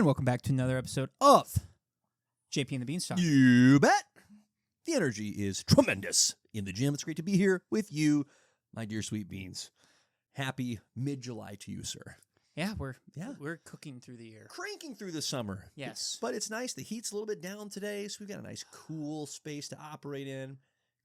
And welcome back to another episode of JP and the Beanstalk. You bet. The energy is tremendous in the gym. It's great to be here with you, my dear sweet beans. Happy mid-July to you, sir. Yeah, we're cooking through the year. Cranking through the summer. Yes. But it's nice. The heat's a little bit down today, so we've got a nice cool space to operate in.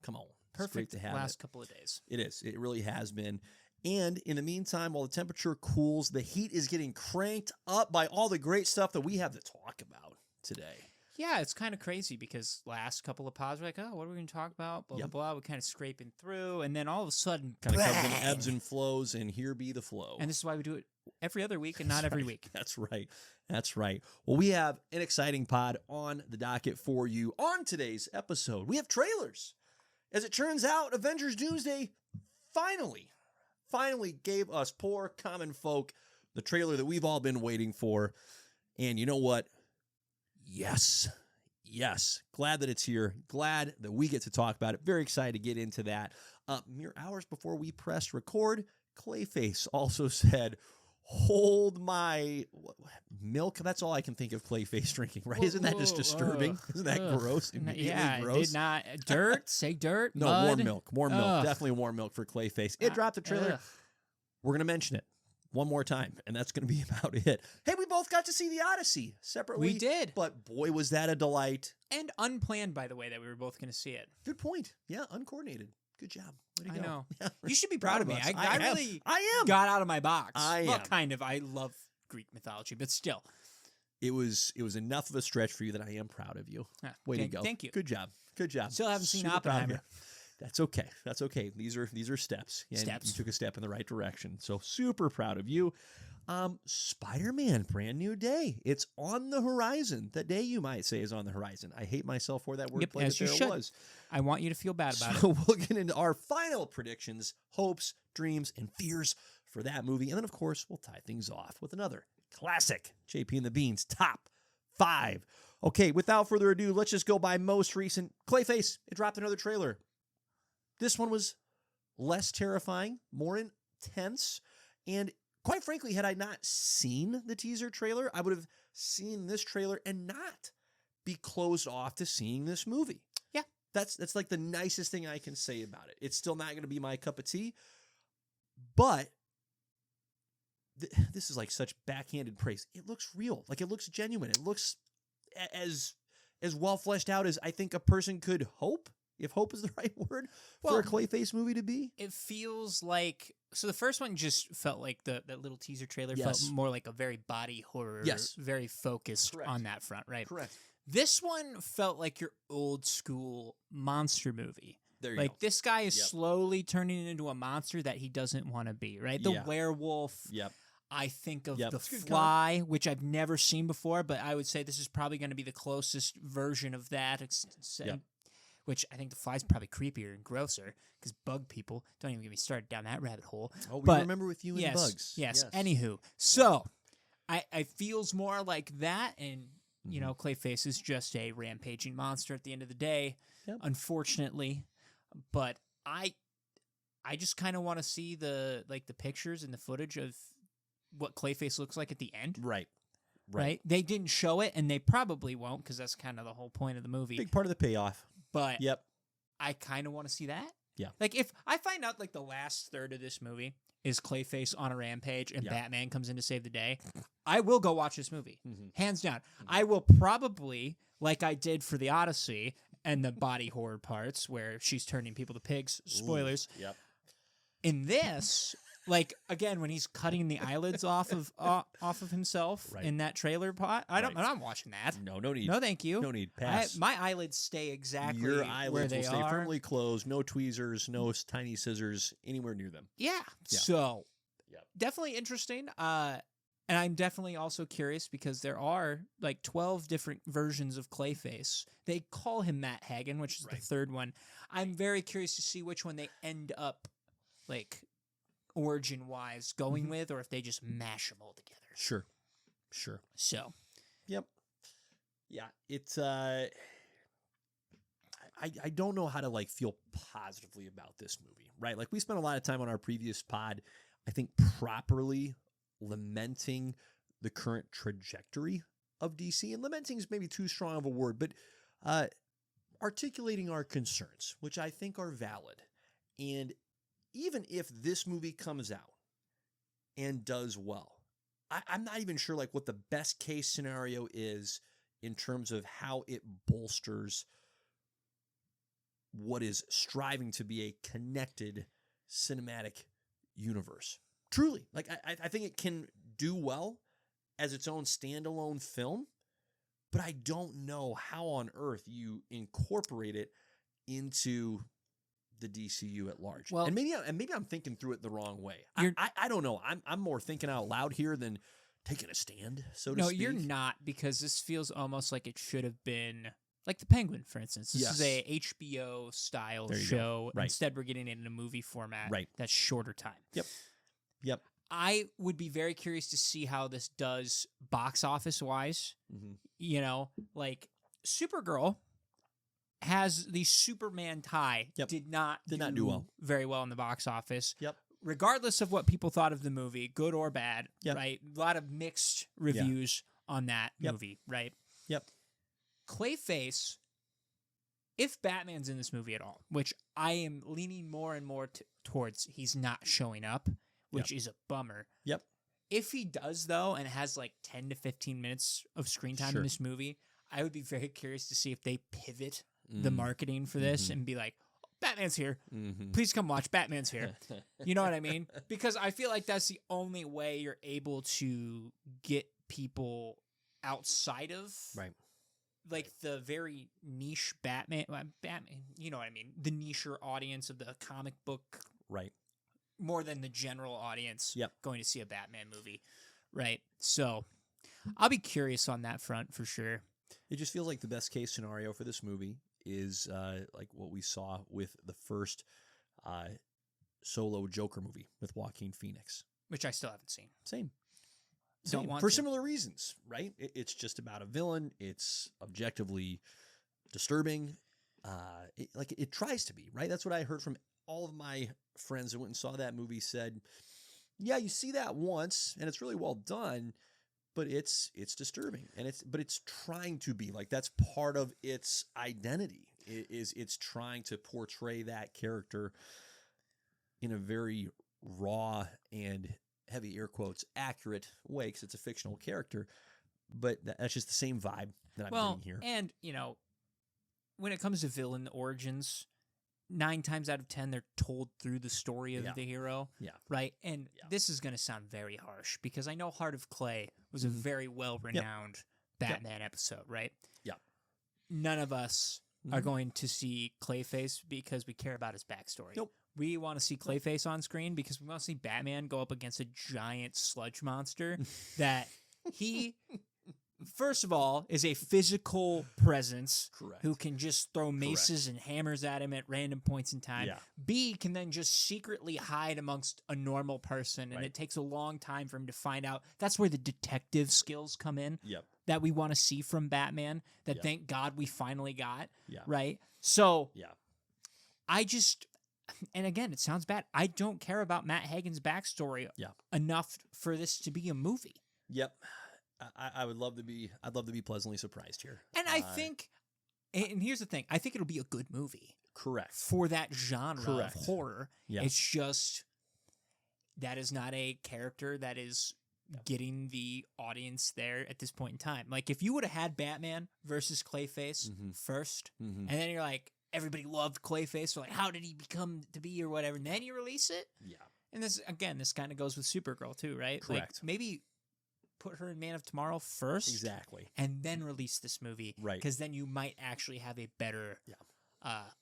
Come on. Perfect to have last couple of days. It is. It really has been. And in the meantime, while the temperature cools, the heat is getting cranked up by all the great stuff that we have to talk about today. Yeah, it's kind of crazy because last couple of pods we're like, oh, what are we going to talk about? Blah, blah, blah. We're kind of scraping through. And then all of a sudden, kind of comes in ebbs and flows, and here be the flow. And this is why we do it every other week and not every week. That's right. That's right. Well, we have an exciting pod on the docket for you on today's episode. We have trailers. As it turns out, Avengers Doomsday finally gave us poor common folk the trailer that we've all been waiting for. And you know what? Yes. Glad that it's here. Glad that we get to talk about it. Very excited to get into that. Mere hours before we pressed record, Clayface also said, hold my milk. That's all I can think of Clayface drinking, right? Isn't that just disturbing? Isn't that gross? Yeah, gross? Did not. Dirt? Say dirt? No, mud? Warm milk. Definitely warm milk for Clayface. It dropped the trailer. We're going to mention it one more time, and that's going to be about it. Hey, we both got to see The Odyssey separately. We did. But boy, was that a delight. And unplanned, by the way, that we were both going to see it. Good point. Yeah, uncoordinated. Good job. Way to go. I know. Yeah, you should be proud of me. I really am. got out of my box. I am. Well, kind of. I love Greek mythology, but still. It was enough of a stretch for you that I am proud of you. Way to go. Thank you. Good job. Still haven't seen Super Oppenheimer. That's okay. These are steps. And Steps. You took a step in the right direction. So super proud of you. Spider-Man, brand new day. It's on the horizon. The day, you might say, is on the horizon. I hate myself for that wordplay. As you should. Was. I want you to feel bad about So it. we'll get into our final predictions, hopes, dreams, and fears for that movie. And then, of course, we'll tie things off with another classic JP and the Beans top 5. Okay, without further ado, let's just go by most recent. Clayface, it dropped another trailer. This one was less terrifying, more intense, and quite frankly, had I not seen the teaser trailer, I would have seen this trailer and not be closed off to seeing this movie. Yeah. That's like the nicest thing I can say about it. It's still not going to be my cup of tea, but this is like such backhanded praise. It looks real. Like, it looks genuine. It looks as well fleshed out as I think a person could hope. If hope is the right word for a Clayface movie to be. It feels like... So the first one just felt like that little teaser trailer felt more like a very body horror. Yes. Very focused on that front, right? Correct. This one felt like your old school monster movie. There you go. This guy is slowly turning into a monster that he doesn't want to be, right? The werewolf. Yep. I think of The Fly, which I've never seen before, but I would say this is probably going to be the closest version of that. Which I think The Fly's probably creepier and grosser because bug people, don't even get me started down that rabbit hole. Oh, we remember with you and bugs. Yes. Anywho, so I feels more like that, and you know, Clayface is just a rampaging monster at the end of the day, unfortunately. But I just kind of want to see the pictures and the footage of what Clayface looks like at the end. Right. They didn't show it, and they probably won't because that's kind of the whole point of the movie. Big part of the payoff. But I kind of want to see that. Yeah. Like, if I find out, like, the last third of this movie is Clayface on a rampage and Batman comes in to save the day, I will go watch this movie. Hands down. I will probably, like I did for The Odyssey and the body horror parts where she's turning people to pigs, spoilers. In this... Like, again, when he's cutting the eyelids off of himself in that trailer pot, I'm not watching that. No need. No, thank you. No need. Pass. My eyelids stay exactly Your eyelids where they will stay are. firmly closed. No tweezers, no tiny scissors anywhere near them. Yeah. So, definitely interesting. And I'm definitely also curious because there are like 12 different versions of Clayface. They call him Matt Hagen, which is the third one. I'm very curious to see which one they end up like origin-wise going with, or if they just mash them all together. Sure. So. Yeah, it's I don't know how to like feel positively about this movie, right? Like, we spent a lot of time on our previous pod, I think, properly lamenting the current trajectory of DC, and lamenting is maybe too strong of a word, but articulating our concerns, which I think are valid. And even if this movie comes out and does well, I'm not even sure like what the best case scenario is in terms of how it bolsters what is striving to be a connected cinematic universe. Truly, like I think it can do well as its own standalone film, but I don't know how on earth you incorporate it into the DCU at large. Well, and maybe I'm thinking through it the wrong way. I don't know. I'm more thinking out loud here than taking a stand, so to speak. No, you're not, because this feels almost like it should have been like The Penguin, for instance. This is a HBO style show. Right. Instead, we're getting it in a movie format. Right. That's shorter time. Yep. I would be very curious to see how this does box office wise. Mm-hmm. You know, like Supergirl has the Superman tie. Did not do well. Very well in the box office. Regardless of what people thought of the movie, good or bad, right? A lot of mixed reviews on that movie, right? Clayface, if Batman's in this movie at all, which I am leaning more and more towards he's not showing up, which is a bummer. If he does, though, and has like 10 to 15 minutes of screen time in this movie, I would be very curious to see if they pivot the marketing for this and be like, Batman's here. Please come watch. Batman's here. You know what I mean? Because I feel like that's the only way you're able to get people outside of like the very niche Batman, you know what I mean? The niche audience of the comic book. More than the general audience going to see a Batman movie. Right. So I'll be curious on that front for sure. It just feels like the best case scenario for this movie is like what we saw with the first solo Joker movie with Joaquin Phoenix, which I still haven't seen. Same. Don't want for to. Similar reasons, right? It's just about a villain. It's objectively disturbing. It tries to be, right? That's what I heard from all of my friends that went and saw that movie. Said, yeah, you see that once and it's really well done, but it's disturbing, and it's trying to be like, that's part of its identity. It's trying to portray that character in a very raw and, heavy air quotes, accurate way, because it's a fictional character. But that's just the same vibe that I'm getting here. And you know, when it comes to villain origins, 9 times out of 10 they're told through the story of the hero. Right. And this is going to sound very harsh, because I know Heart of Clay was a very well-renowned Batman episode, right? None of us are going to see Clayface because we care about his backstory. We want to see Clayface on screen because we want to see Batman go up against a giant sludge monster that he, first of all, is a physical presence who can just throw maces and hammers at him at random points in time. B, can then just secretly hide amongst a normal person, and it takes a long time for him to find out. That's where the detective skills come in that we want to see from Batman, that thank God we finally got, right? So I just... And again, it sounds bad. I don't care about Matt Hagen's backstory enough for this to be a movie. I'd love to be pleasantly surprised here. And I think, and here's the thing, I think it'll be a good movie. Correct. For that genre of horror. It's just, that is not a character that is getting the audience there at this point in time. Like, if you would have had Batman versus Clayface first, and then you're like, everybody loved Clayface, so like, how did he become to be or whatever, and then you release it? And this kind of goes with Supergirl too, right? Correct. Like, maybe put her in Man of Tomorrow first. Exactly. And then release this movie. Right. Because then you might actually have a better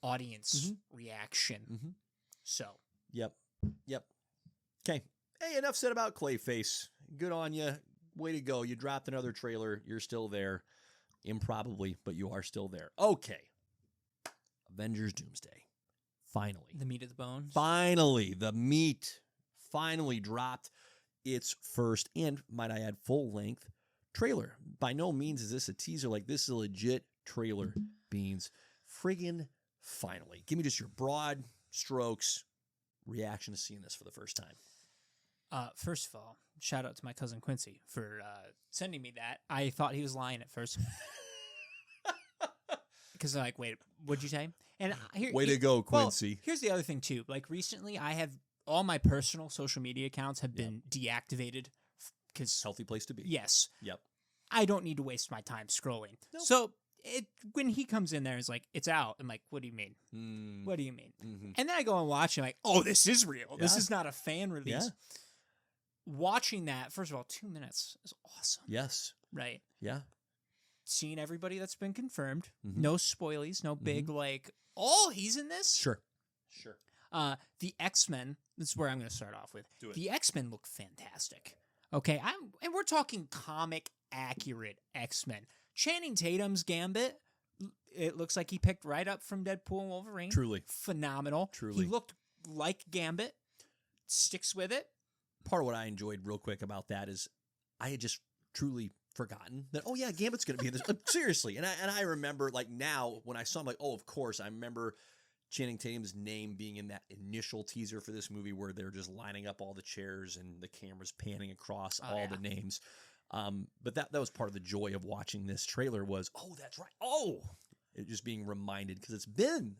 audience reaction. So. Yep. Okay. Hey, enough said about Clayface. Good on you. Way to go. You dropped another trailer. You're still there. Improbably, but you are still there. Okay. Avengers Doomsday. Finally. The meat of the bones. Finally. The meat finally dropped its first, and might I add, full-length trailer. By no means is this a teaser. Like, this is a legit trailer, Beans. Friggin' finally. Give me just your broad strokes reaction to seeing this for the first time. First of all, shout out to my cousin Quincy for sending me that. I thought he was lying at first. Because I'm like, wait, what'd you say? And way to go, Quincy. Well, here's the other thing too. Like recently, I have all my personal social media accounts have been deactivated because healthy place to be. Yes. Yep. I don't need to waste my time scrolling. Nope. So when he comes in there, it's like it's out. I'm like, what do you mean? What do you mean? Mm-hmm. And then I go and watch. And I'm like, oh, this is real. Yeah. This is not a fan release. Yeah. Watching that, first of all, 2 minutes is awesome. Yes. Right. Yeah. Seeing everybody that's been confirmed. No spoilies. No big like, oh, he's in this? Sure. The X-Men, this is where I'm going to start off with. Do it. The X-Men look fantastic. Okay, and we're talking comic accurate X-Men. Channing Tatum's Gambit, it looks like he picked right up from Deadpool and Wolverine. Truly. Phenomenal. Truly. He looked like Gambit. Sticks with it. Part of what I enjoyed real quick about that is I had just truly forgotten that, oh yeah, Gambit's going to be in this. Seriously. And I remember like now when I saw him, like, oh, of course, I remember Channing Tatum's name being in that initial teaser for this movie where they're just lining up all the chairs and the camera's panning across all the names. But that was part of the joy of watching this trailer was, oh, that's right. Oh, it just being reminded because it's been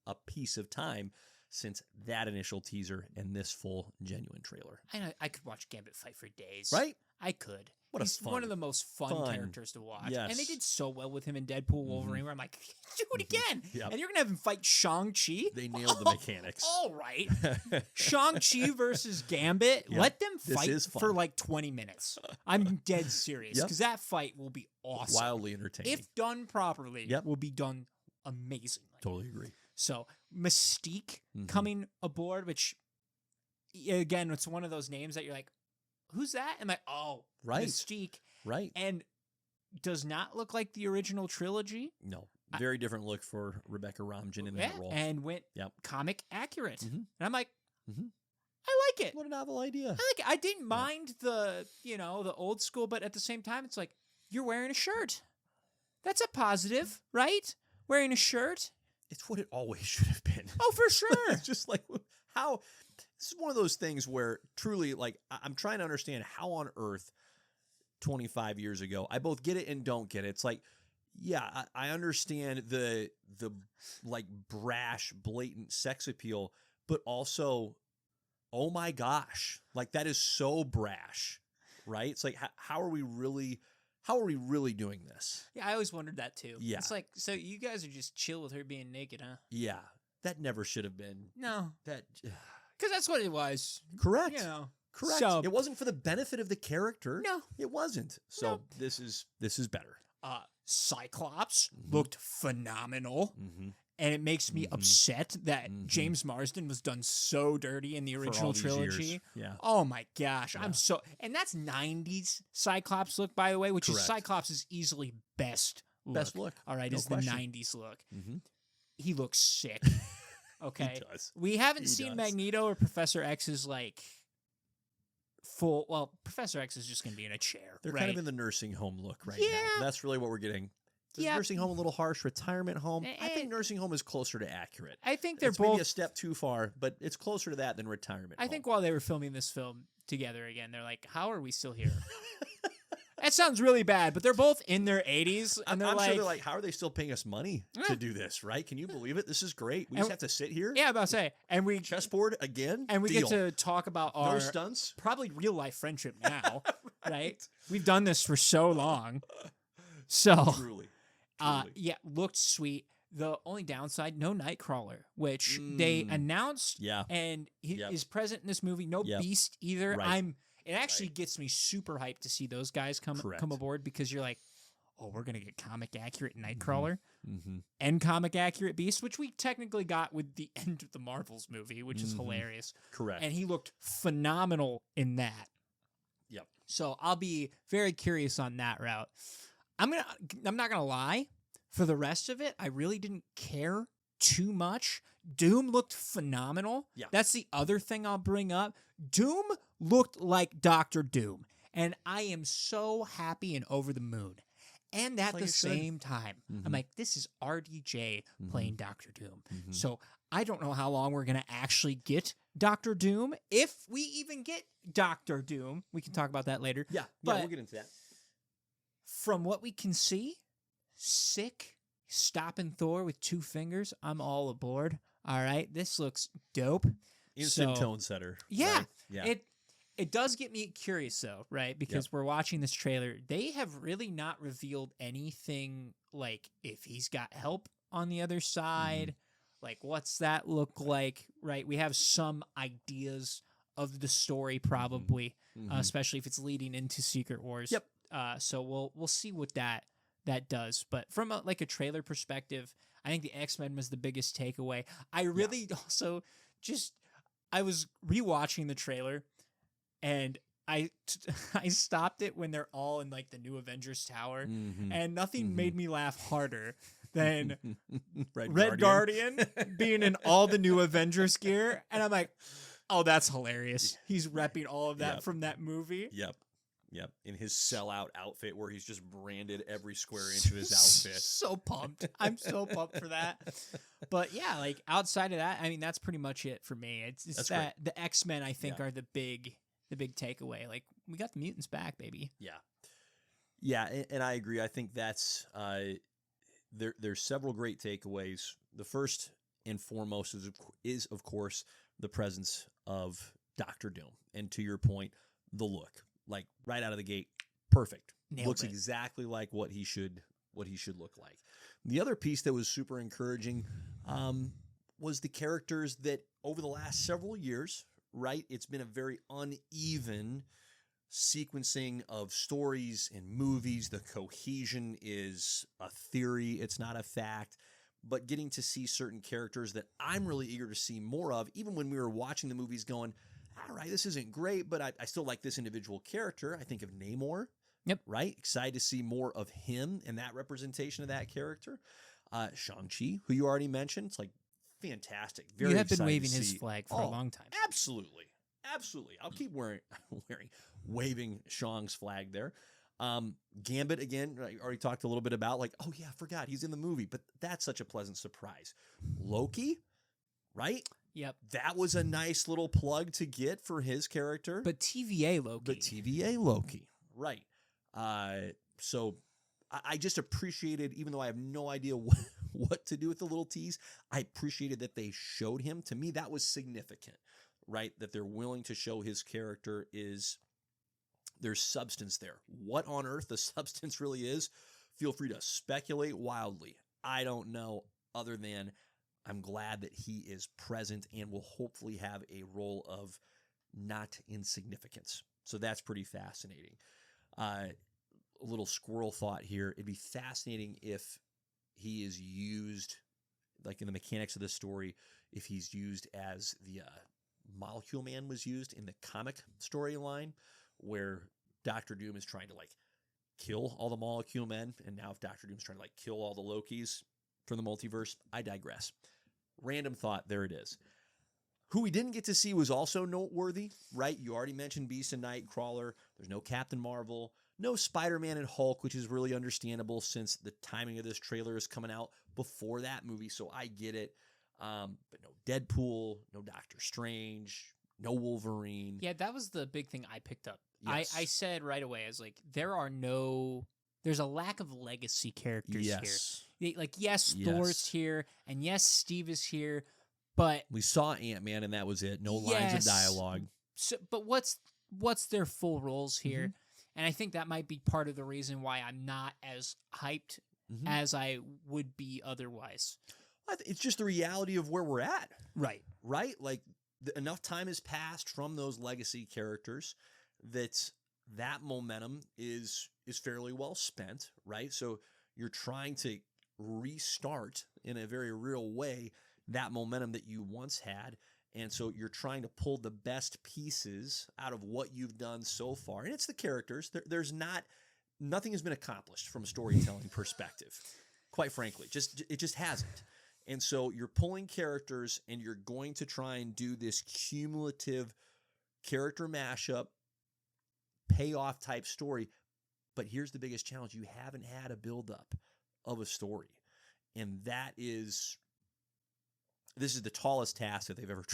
a piece of time since that initial teaser and this full genuine trailer. I could watch Gambit fight for days. Right? I could. He's one of the most fun characters to watch. Yes. And they did so well with him in Deadpool Wolverine where I'm like, do it again. Yep. And you're going to have him fight Shang-Chi? They nailed the mechanics. All right. Shang-Chi versus Gambit. Yep. Let them fight for like 20 minutes. I'm dead serious because that fight will be awesome. Wildly entertaining. If done properly, will be done amazingly. Totally agree. So Mystique coming aboard, which again, it's one of those names that you're like, who's that? I'm like, oh, right. Mystique. Right. And does not look like the original trilogy. No. Very different look for Rebecca Romijn in that role. And went comic accurate. And I'm like, I like it. What a novel idea. I like it. I didn't mind the old school, but at the same time, it's like, you're wearing a shirt. That's a positive, right? Wearing a shirt. It's what it always should have been. Oh, for sure. It's just like how this is one of those things where truly, like, I'm trying to understand how on earth 25 years ago, I both get it and don't get it. It's like, yeah, I understand the like brash, blatant sex appeal, but also, oh my gosh, like that is so brash, right? It's like, how are we really doing this? Yeah, I always wondered that too. Yeah. It's like, so you guys are just chill with her being naked, huh? Yeah. That never should have been. No. That. Because that's what it was. Correct. Correct. So, it wasn't for the benefit of the character. No. It wasn't. So this is better. Cyclops looked phenomenal. And it makes me upset that James Marsden was done so dirty in the original trilogy. Years. Yeah. Oh my gosh. Yeah. And that's 90s Cyclops look, by the way, which is Cyclops' easily best look. Best look. All right, is question. The 90s look. He looks sick. Okay. He does. We haven't seen Magneto or Professor X's like full. Well, Professor X is just going to be in a chair. They're kind of in the nursing home look right now. That's really what we're getting. Is nursing home a little harsh? Retirement home? I think nursing home is closer to accurate. I think they're both maybe a step too far, but it's closer to that than retirement. I think while they were filming this film together again, they're like, "How are we still here?" That sounds really bad, but they're both in their 80s, and I'm sure they're like, "How are they still paying us money to do this? Right? Can you believe it? This is great. We just have to sit here." Yeah, I'm about to say, and we chessboard again, and we get to talk about our stunts, probably real life friendship now, right? We've done this for so long, so truly. Yeah, looked sweet. The only downside, no Nightcrawler, which they announced, and he is present in this movie. No Beast either. Right. It actually gets me super hyped to see those guys come aboard because you're like, oh, we're gonna get comic accurate Nightcrawler and comic accurate Beast, which we technically got with the end of the Marvels movie, which is hilarious. Correct. And he looked phenomenal in that. Yep. So I'll be very curious on that route. I'm not gonna lie. For the rest of it, I really didn't care too much. Doom looked phenomenal. Yeah. That's the other thing I'll bring up. Doom looked like Dr. Doom, and I am so happy and over the moon. And at the same time, I'm like, this is RDJ playing Dr. Doom. So I don't know how long we're gonna actually get Doctor Doom, if we even get Doctor Doom, we can talk about that later. Yeah, but we'll get into that. From what we can see, sick, stopping Thor with 2 fingers. I'm all aboard. All right, this looks dope. Instant tone setter. Yeah, right? Yeah. It does get me curious though, right? Because we're watching this trailer. They have really not revealed anything like if he's got help on the other side. Like, what's that look like, right? We have some ideas of the story probably, especially if it's leading into Secret Wars. Yep. So we'll see what that does. But from a trailer perspective, I think the X-Men was the biggest takeaway. I really also I was rewatching the trailer, and I stopped it when they're all in like the new Avengers tower, and nothing made me laugh harder than Red Guardian being in all the new Avengers gear, and I'm like, oh, that's hilarious. He's repping all of that from that movie. Yep. In his sellout outfit where he's just branded every square inch of his outfit. So pumped. I'm so pumped for that. But yeah, like outside of that, I mean, that's pretty much it for me. It's that great. The X-Men, I think, are the big takeaway. Like, we got the mutants back, baby. Yeah, and I agree. I think that's there's several great takeaways. The first and foremost is of course the presence of Doctor Doom, and to your point, the look. Like right out of the gate, perfect. Looks exactly like what he should look like. The other piece that was super encouraging was the characters that over the last several years, right? It's been a very uneven sequencing of stories and movies. The cohesion is a theory, it's not a fact. But getting to see certain characters that I'm really eager to see more of, even when we were watching the movies going, all right, this isn't great, but I still like this individual character. I think of Namor. Yep. Right? Excited to see more of him and that representation of that character. Shang-Chi, who you already mentioned. It's like fantastic. Very You have been waving his flag for a long time. Absolutely. I'll keep waving Shang's flag there. Gambit, again, I already talked a little bit about, like, oh yeah, I forgot he's in the movie, but that's such a pleasant surprise. Loki, right? Yep. That was a nice little plug to get for his character. But TVA Loki. Right. So I just appreciated, even though I have no idea what to do with the little tease, I appreciated that they showed him. To me, that was significant, right? That they're willing to show his character there's substance there. What on earth the substance really is, feel free to speculate wildly. I don't know, other than I'm glad that he is present and will hopefully have a role of not insignificance. So that's pretty fascinating. A little squirrel thought here. It'd be fascinating if he is used, like in the mechanics of this story, if he's used as the Molecule Man was used in the comic storyline, where Doctor Doom is trying to like kill all the Molecule Men, and now if Doctor Doom's trying to like kill all the Lokis from the multiverse, I digress. Random thought, there it is. Who we didn't get to see was also noteworthy, right? You already mentioned Beast and Nightcrawler. There's no Captain Marvel, no Spider-Man and Hulk, which is really understandable since the timing of this trailer is coming out before that movie, so I get it. But no Deadpool, no Doctor Strange, no Wolverine. Yeah, that was the big thing I picked up. Yes. I said right away, I was like, there's a lack of legacy characters here. Yes, Thor's here, and yes, Steve is here, but we saw Ant-Man, and that was it. No lines of dialogue. So, but what's their full roles here? And I think that might be part of the reason why I'm not as hyped as I would be otherwise. It's just the reality of where we're at. Right. Like, enough time has passed from those legacy characters that momentum is fairly well spent, right? So you're trying to restart in a very real way that momentum that you once had. And so you're trying to pull the best pieces out of what you've done so far. And it's the characters. Nothing has been accomplished from a storytelling perspective, quite frankly. It just hasn't. And so you're pulling characters and you're going to try and do this cumulative character mashup, payoff type story. But here's the biggest challenge. You haven't had a buildup of a story. And this is the tallest task that they've ever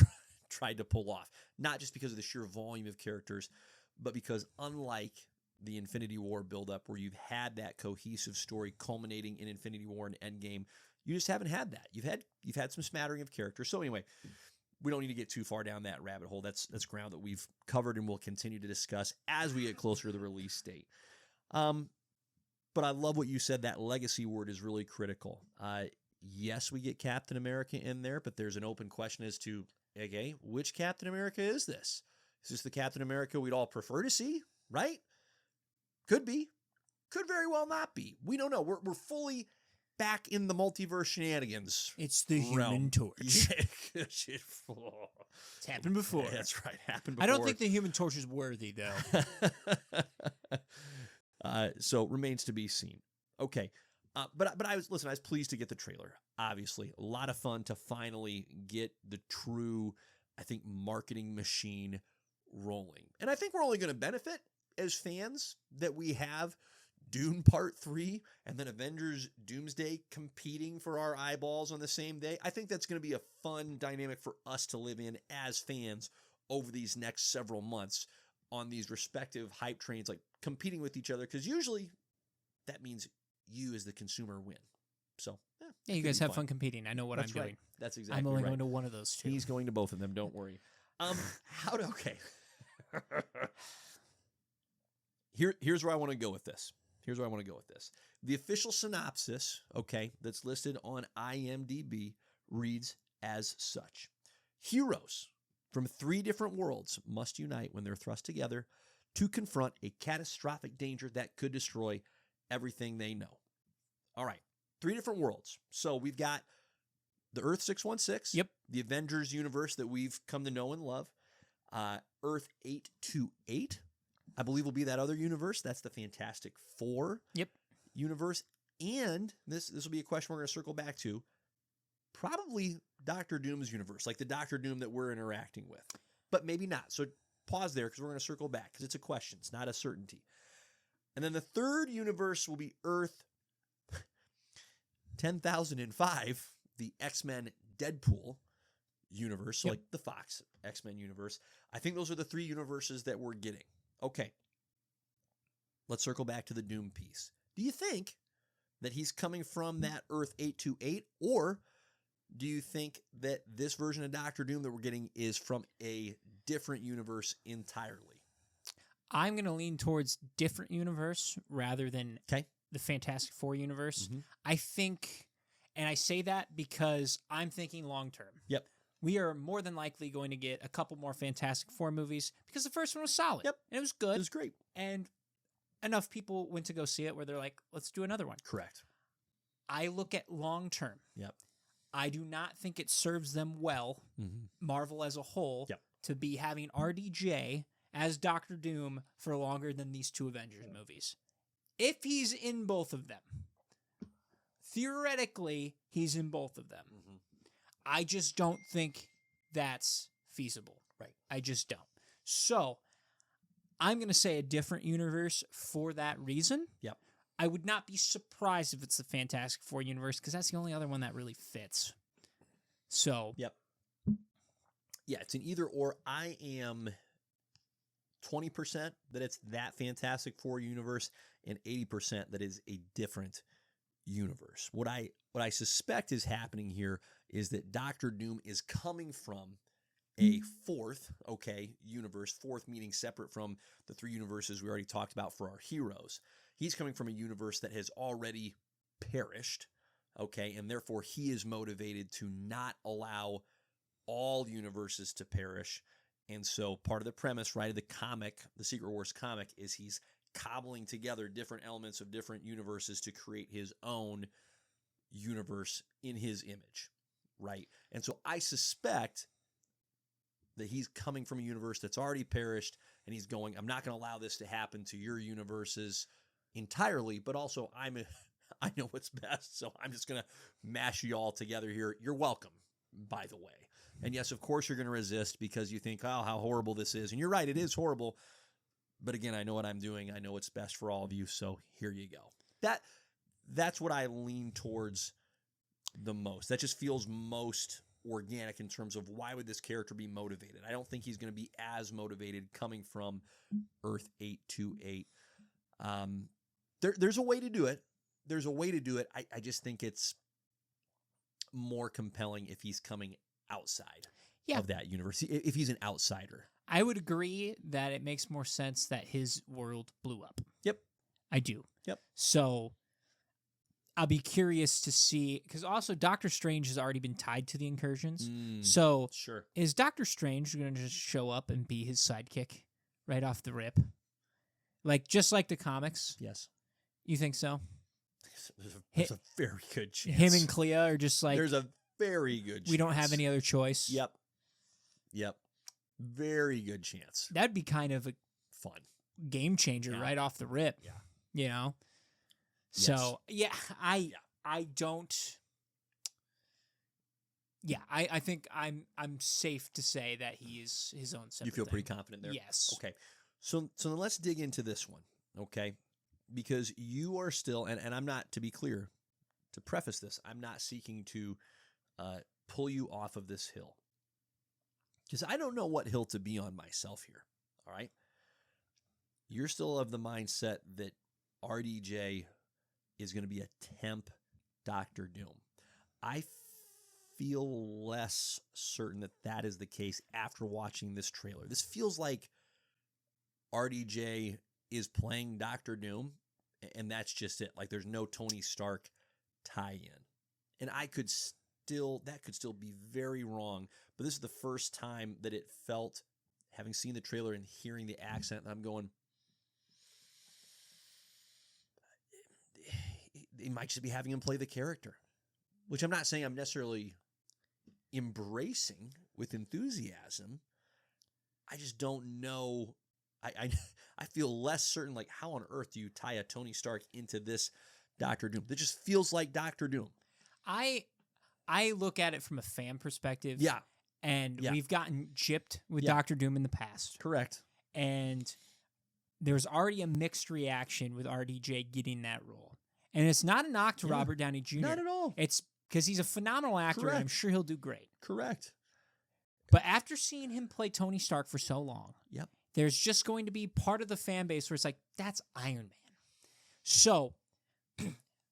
tried to pull off. Not just because of the sheer volume of characters, but because unlike the Infinity War buildup where you've had that cohesive story culminating in Infinity War and Endgame, you just haven't had that. You've had some smattering of characters. So anyway, we don't need to get too far down that rabbit hole. That's ground that we've covered and will continue to discuss as we get closer to the release date. But I love what you said. That legacy word is really critical. Yes, we get Captain America in there, but there's an open question as to, okay, which Captain America is this? Is this the Captain America we'd all prefer to see, right? Could be. Could very well not be. We don't know. We're fully back in the multiverse shenanigans. It's the Human Torch. It's happened before. That's right. Happened before. I don't think the Human Torch is worthy, though. So remains to be seen. Okay. But I was pleased to get the trailer. Obviously, a lot of fun to finally get the true, I think, marketing machine rolling. And I think we're only going to benefit as fans that we have Dune Part 3 and then Avengers Doomsday competing for our eyeballs on the same day. I think that's going to be a fun dynamic for us to live in as fans over these next several months on these respective hype trains, like competing with each other, because usually that means you as the consumer win. So yeah, you guys have fun competing. I know what I'm doing. That's exactly I'm only right. going to one of those two. He's going to both of them. Don't worry. Okay. Here's where I want to go with this. The official synopsis, okay, that's listed on IMDb reads as such. Heroes from 3 different worlds must unite when they're thrust together to confront a catastrophic danger that could destroy everything they know. All right, 3 different worlds. So we've got the Earth 616, yep, the Avengers universe that we've come to know and love, Earth 828, I believe will be that other universe. That's the Fantastic Four universe. And this will be a question we're going to circle back to. Probably Doctor Doom's universe, like the Doctor Doom that we're interacting with. But maybe not. So pause there because we're going to circle back because it's a question. It's not a certainty. And then the third universe will be Earth 10,005, the X-Men Deadpool universe, so like the Fox X-Men universe. I think those are the 3 universes that we're getting. Okay. Let's circle back to the Doom piece. Do you think that he's coming from that Earth 828, or do you think that this version of Doctor Doom that we're getting is from a different universe entirely? I'm going to lean towards different universe rather than the Fantastic Four universe. Mm-hmm. I think, and I say that because I'm thinking long term. Yep. We are more than likely going to get a couple more Fantastic Four movies because the first one was solid. Yep. And it was good. It was great. And enough people went to go see it where they're like, let's do another one. Correct. I look at long term. Yep. I do not think it serves them well, Marvel as a whole, to be having RDJ as Doctor Doom for longer than these 2 Avengers movies. If he's in both of them, theoretically, he's in both of them. Mm-hmm. I just don't think that's feasible. Right. I just don't. So I'm going to say a different universe for that reason. Yep. I would not be surprised if it's the Fantastic Four universe because that's the only other one that really fits. So. Yep. Yeah, it's an either or. I am 20% that it's that Fantastic Four universe and 80% that is a different universe. What I suspect is happening here is that Doctor Doom is coming from a fourth, universe, fourth meaning separate from the 3 universes we already talked about for our heroes. He's coming from a universe that has already perished, and therefore he is motivated to not allow all universes to perish. And so part of the premise, right, of the comic, the Secret Wars comic, is he's cobbling together different elements of different universes to create his own universe in his image, right? And so I suspect that he's coming from a universe that's already perished, and he's going, I'm not going to allow this to happen to your universes entirely, but also I know what's best, so I'm just going to mash you all together here. You're welcome, by the way. And yes, of course you're going to resist because you think, oh, how horrible this is. And you're right, it is horrible. But again, I know what I'm doing. I know what's best for all of you, so here you go. That's what I lean towards the most. That just feels most organic in terms of why would this character be motivated. I don't think he's going to be as motivated coming from Earth 828. There's a way to do it. There's a way to do it. I just think it's more compelling if he's coming outside of that universe, if he's an outsider. I would agree that it makes more sense that his world blew up. Yep. I do. Yep. So I'll be curious to see, because also Doctor Strange has already been tied to the incursions. So sure. Is Doctor Strange going to just show up and be his sidekick right off the rip? Like, just like the comics? Yes. You think so? There's a very good chance. Him and Clea are just like... There's a very good chance. We don't have any other choice. Yep. Very good chance. That'd be kind of a fun game changer right off the rip. Yeah. You know? Yes. So, I don't... Yeah, I think I'm safe to say that he is his own separate You feel thing. pretty confident there? Yes. Okay. So then let's dig into this one, okay? Because you are still, and I'm not, to be clear, to preface this, I'm not seeking to pull you off of this hill. Because I don't know what hill to be on myself here, all right? You're still of the mindset that RDJ is going to be a temp Doctor Doom. I feel less certain that that is the case after watching this trailer. This feels like RDJ is playing Doctor Doom, and that's just it. Like, there's no Tony Stark tie-in. And that could still be very wrong, but this is the first time that it felt, having seen the trailer and hearing the accent, and I'm going, they might just be having him play the character, which I'm not saying I'm necessarily embracing with enthusiasm. I just don't know. I feel less certain, like, how on earth do you tie a Tony Stark into this Doctor Doom? That just feels like Doctor Doom. I look at it from a fan perspective. Yeah. And we've gotten gypped with Doctor Doom in the past. Correct. And there's already a mixed reaction with RDJ getting that role. And it's not a knock to Robert Downey Jr. Not at all. It's because he's a phenomenal actor, and I'm sure he'll do great. Correct. But after seeing him play Tony Stark for so long, there's just going to be part of the fan base where it's like, that's Iron Man. So,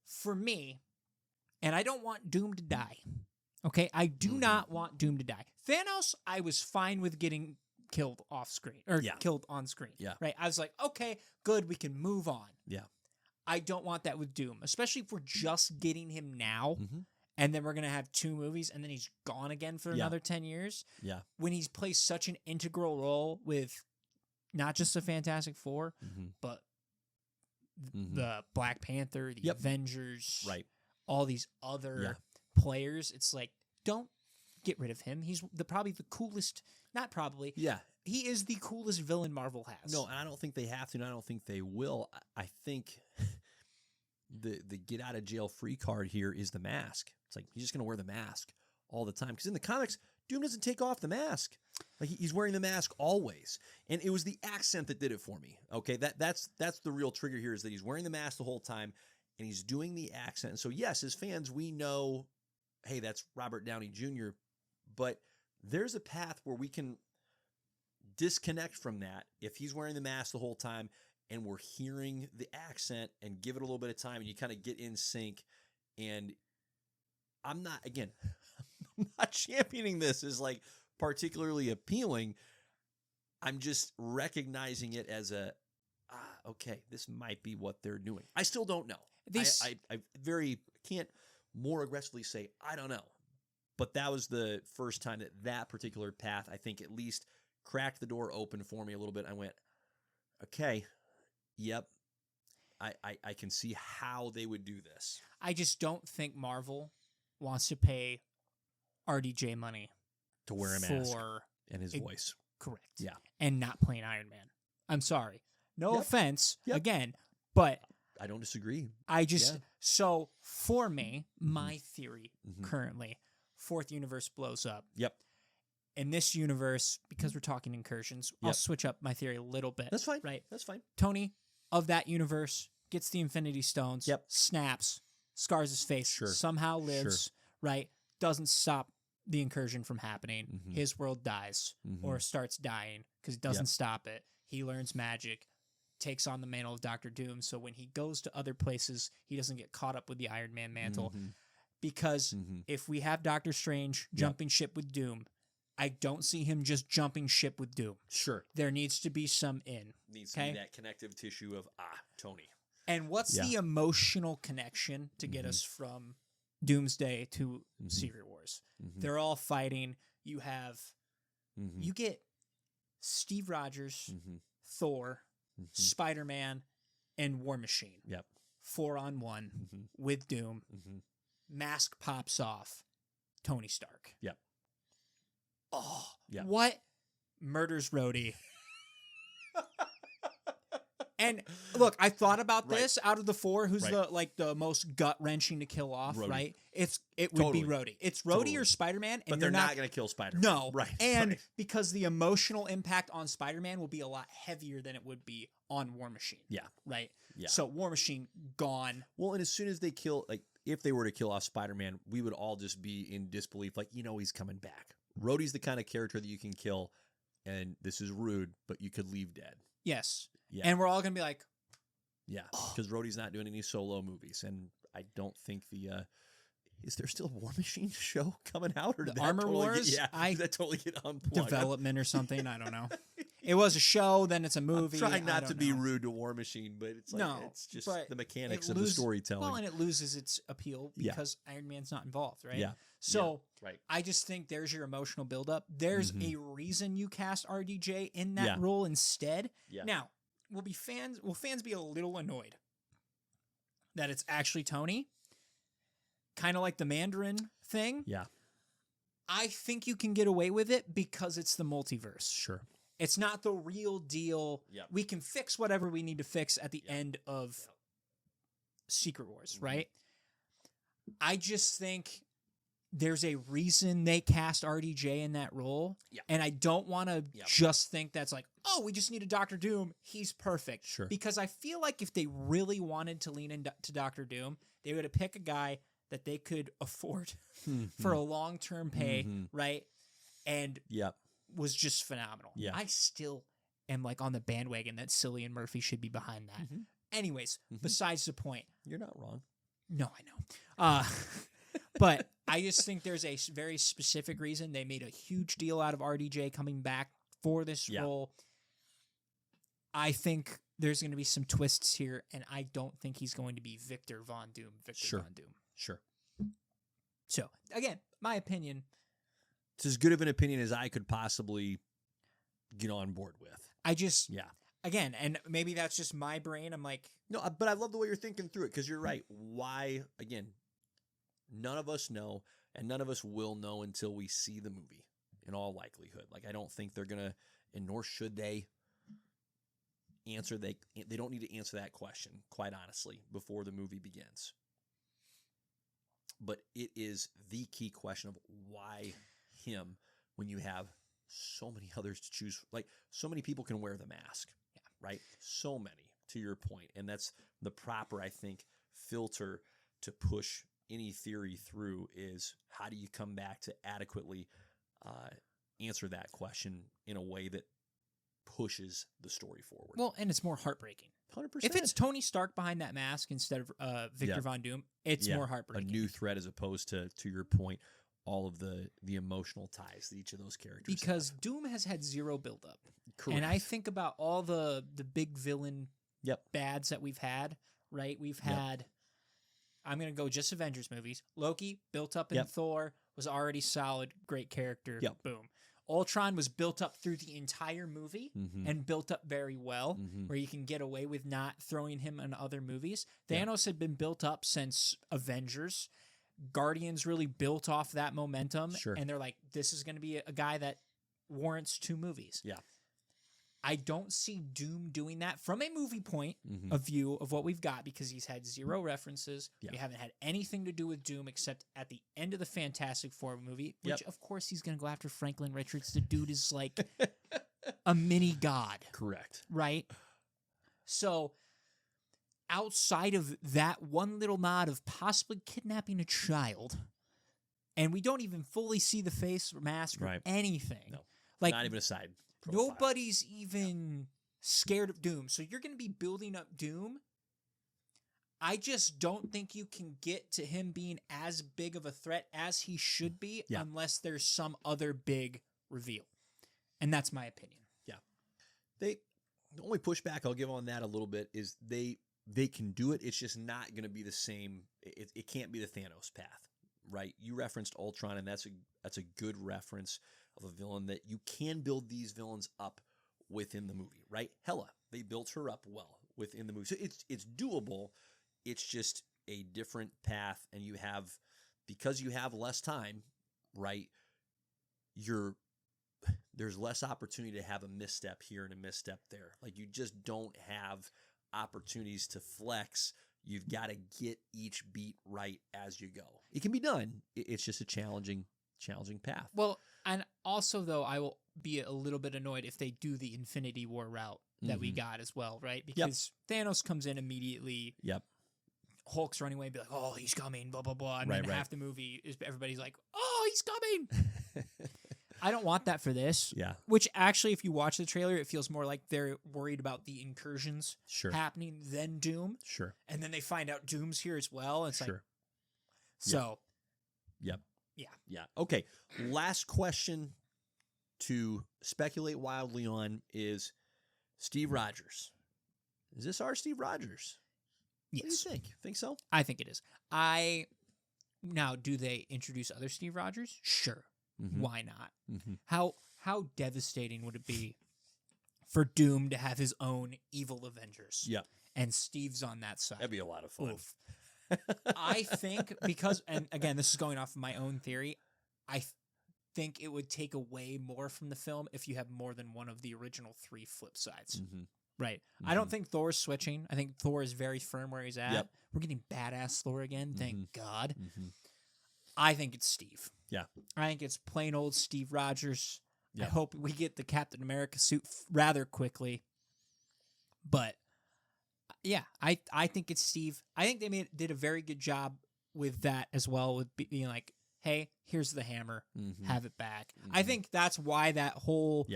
for me, and I don't want Doom to die, okay? I do not want Doom to die. Thanos, I was fine with getting killed off screen, or killed on screen. Yeah. Right? I was like, okay, good, we can move on. Yeah. I don't want that with Doom, especially if we're just getting him now, and then we're going to have 2 movies, and then he's gone again for another 10 years. Yeah. When he's plays such an integral role with not just the Fantastic Four, but the Black Panther, the Avengers, all these other players, it's like, don't get rid of him. He's probably the coolest, not probably. Yeah. He is the coolest villain Marvel has. No, and I don't think they have to, and I don't think they will. I think the get out of jail free card here is the mask. It's like, he's just going to wear the mask all the time. Because in the comics, Doom doesn't take off the mask. Like, he's wearing the mask always. And it was the accent that did it for me. Okay, that's the real trigger here, is that he's wearing the mask the whole time, and he's doing the accent. And so, yes, as fans, we know, hey, that's Robert Downey Jr., but there's a path where we can disconnect from that if he's wearing the mask the whole time and we're hearing the accent, and give it a little bit of time and you kind of get in sync. And I'm not championing this as like particularly appealing. I'm just recognizing it as okay, this might be what they're doing. I still don't know. I can't more aggressively say I don't know. But that was the first time that particular path, I think, at least cracked the door open for me a little bit. I went, okay, yep, I can see how they would do this. I just don't think Marvel wants to pay RDJ money to wear a mask and his voice. Correct. Yeah. And not playing Iron Man. I'm sorry. No offense, again, but I don't disagree. So for me, my theory currently, 4th universe blows up. Yep. In this universe, because we're talking incursions, I'll switch up my theory a little bit. That's fine. Right? That's fine. Tony, of that universe, gets the Infinity Stones, snaps, scars his face, somehow lives, right? Doesn't stop the incursion from happening. His world dies or starts dying because he doesn't stop it. He learns magic, takes on the mantle of Doctor Doom. So when he goes to other places, he doesn't get caught up with the Iron Man mantle. Because if we have Doctor Strange jumping ship with Doom, I don't see him just jumping ship with Doom. Sure. There needs to be some in. Needs to be that connective tissue of, Tony. And what's the emotional connection to get us from Doomsday to Secret Wars? They're all fighting. You have, you get Steve Rogers, Thor, Spider-Man, and War Machine. 4-on-1 with Doom. Mask pops off. Tony Stark. Oh, what murders Rhodey? And look, I thought about this. Out of the four, who's the most gut wrenching to kill off? Rhodey. Right? It would be Rhodey. It's Rhodey or Spider-Man, and but they're not going to kill Spider-Man. No, right? And because the emotional impact on Spider-Man will be a lot heavier than it would be on War Machine. Right. So War Machine gone. Well, and as soon as they kill, like if they were to kill off Spider-Man, we would all just be in disbelief. Like, he's coming back. Rhodey's the kind of character that you can kill, and this is rude, but you could leave dead. Yes. And we're all going to be like, because Rhodey's not doing any solo movies, and I don't think is there still a War Machine show coming out? Or did the Armor Wars? Did that totally get unplugged? Development or something, I don't know. It was a show, then it's a movie. I'm trying not to be rude to War Machine, but it's like, it's just the mechanics of the storytelling. Well, and it loses its appeal because Iron Man's not involved, right? So I just think there's your emotional buildup. There's a reason you cast RDJ in that role instead. Now, will fans be a little annoyed that it's actually Tony? Kind of like the Mandarin thing. I think you can get away with it because it's the multiverse. Sure. It's not the real deal. We can fix whatever we need to fix at the end of Secret Wars, right? I just think there's a reason they cast RDJ in that role. And I don't want to just think that's like, oh, we just need a Doctor Doom. He's perfect. Sure. Because I feel like if they really wanted to lean into Doctor Doom, they would have picked a guy that they could afford for a long-term pay, right? And was just phenomenal. I still am like on the bandwagon that Cillian Murphy should be behind that. Anyways, besides the point. You're not wrong. No, I know. But I just think there's a very specific reason they made a huge deal out of RDJ coming back for this role. I think there's going to be some twists here, and I don't think he's going to be Victor Von Doom. Von Doom. Sure. So, again, my opinion. It's as good of an opinion as I could possibly get on board with. I just, again, and maybe that's just my brain. I'm like, no, but I love the way you're thinking through it because you're right. Why, again, none of us know, and none of us will know until we see the movie in all likelihood. Like, I don't think they're going to, and nor should they they don't need to answer that question, quite honestly, before the movie begins. But it is the key question of why him when you have so many others to choose. Like, so many people can wear the mask, right? So many, to your point. And that's the proper, I think, filter to push any theory through is how do you come back to adequately answer that question in a way that pushes the story forward. Well, and it's more heartbreaking. 100%. If it's Tony Stark behind that mask instead of Victor Von Doom, it's more heartbreaking. A new threat as opposed to your point, all of the emotional ties that each of those characters because have. Doom has had zero buildup. Correct. And I think about all the big villain bads that we've had, right? We've had, I'm going to go just Avengers movies. Loki, built up in Thor, was already solid, great character. Boom. Ultron was built up through the entire movie and built up very well, where you can get away with not throwing him in other movies. Thanos had been built up since Avengers. Guardians really built off that momentum, and they're like, this is going to be a guy that warrants 2 movies. I don't see Doom doing that from a movie point of view of what we've got because he's had 0 references. We haven't had anything to do with Doom except at the end of the Fantastic Four movie, which of course he's going to go after Franklin Richards. The dude is like a mini god. Correct. Right? So outside of that one little nod of possibly kidnapping a child and we don't even fully see the face mask or anything. No, like not even a side profile. Nobody's even scared of Doom. So you're going to be building up Doom. I just don't think you can get to him being as big of a threat as he should be unless there's some other big reveal. And that's my opinion. Yeah. The only pushback I'll give on that a little bit is they can do it. It's just not going to be the same. It can't be the Thanos path, right? You referenced Ultron, and that's a good reference of a villain that you can build these villains up within the movie, right? Hela, they built her up well within the movie. So it's doable. It's just a different path, and because you have less time, right? There's less opportunity to have a misstep here and a misstep there. Like, you just don't have opportunities to flex. You've got to get each beat right as you go. It can be done. It's just a challenging path. Well, and also, though, I will be a little bit annoyed if they do the Infinity War route that we got as well, right? Because Thanos comes in immediately. Yep. Hulk's running away and be like, oh, he's coming, blah, blah, blah. And then half the movie is everybody's like, oh, he's coming. I don't want that for this. Yeah. Which actually, if you watch the trailer, it feels more like they're worried about the incursions happening than Doom. Sure. And then they find out Doom's here as well. It's like, so. Yep. Yeah. Yeah. Okay. Last question to speculate wildly on is Steve Rogers. Is this our Steve Rogers? Yes. What do you think? Think so? I think it is. Now, do they introduce other Steve Rogers? Sure. Mm-hmm. Why not? Mm-hmm. How devastating would it be for Doom to have his own evil Avengers? Yeah. And Steve's on that side. That'd be a lot of fun. I think because, and again, this is going off of my own theory, I think it would take away more from the film if you have more than one of the original 3 flip sides. Mm-hmm. Right. Mm-hmm. I don't think Thor's switching. I think Thor is very firm where he's at. Yep. We're getting badass Thor again. Thank God. Mm-hmm. I think it's Steve. Yeah. I think it's plain old Steve Rogers. Yep. I hope we get the Captain America suit rather quickly. But yeah, I think it's Steve. I think they did a very good job with that as well, with being like, hey, here's the hammer. Mm-hmm. Have it back. Mm-hmm. I think that's why that whole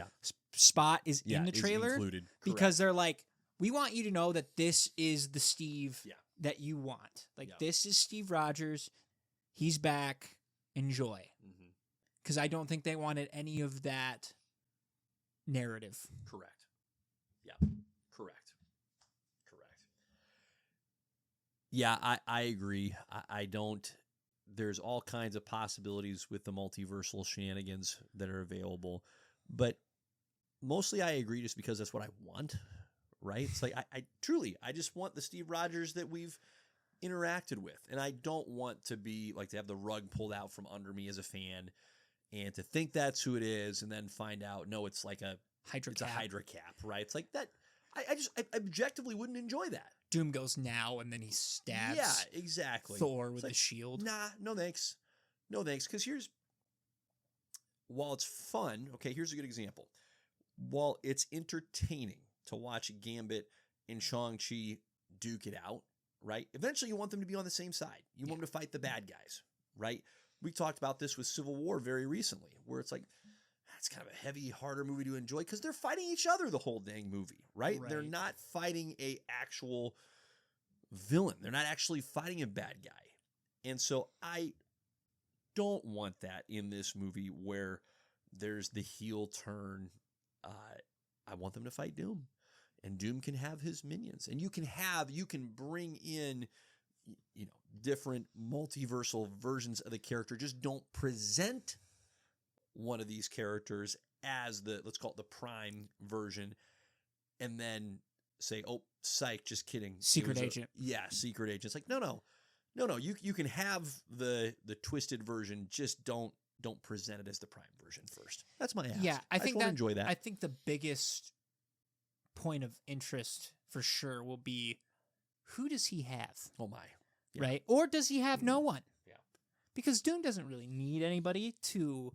spot is in the trailer. Included. Because they're like, we want you to know that this is the Steve that you want. Like, this is Steve Rogers. He's back. Enjoy. Because I don't think they wanted any of that narrative. Correct. Yeah. Correct. Yeah, I agree. I don't. There's all kinds of possibilities with the multiversal shenanigans that are available. But mostly I agree just because that's what I want, right? It's like, I truly just want the Steve Rogers that we've interacted with. And I don't want to have the rug pulled out from under me as a fan and to think that's who it is and then find out, no, it's like a Hydra cap, right? It's like that. I objectively wouldn't enjoy that. Doom goes now, and then he stabs exactly. Thor with the shield. Nah, no thanks. No thanks. Because while it's fun, okay, here's a good example. While it's entertaining to watch Gambit and Shang-Chi duke it out, right? Eventually you want them to be on the same side. You want them to fight the bad guys, right? We talked about this with Civil War very recently, where it's like, that's kind of a heavy, harder movie to enjoy because they're fighting each other the whole dang movie, right? They're not fighting a actual villain. They're not actually fighting a bad guy. And so I don't want that in this movie where there's the heel turn. I want them to fight Doom, and Doom can have his minions, and you can bring in, different multiversal versions of the character. Just don't present one of these characters as let's call it the prime version, and then say, oh, psych, just kidding. Secret agent. Secret agent. It's like, no. You can have the twisted version, just don't present it as the prime version first. That's my ask. Yeah, I think enjoy that. I think the biggest point of interest for sure will be, who does he have? Oh my. Yeah. Right? Or does he have no one? Yeah. Because Doom doesn't really need anybody to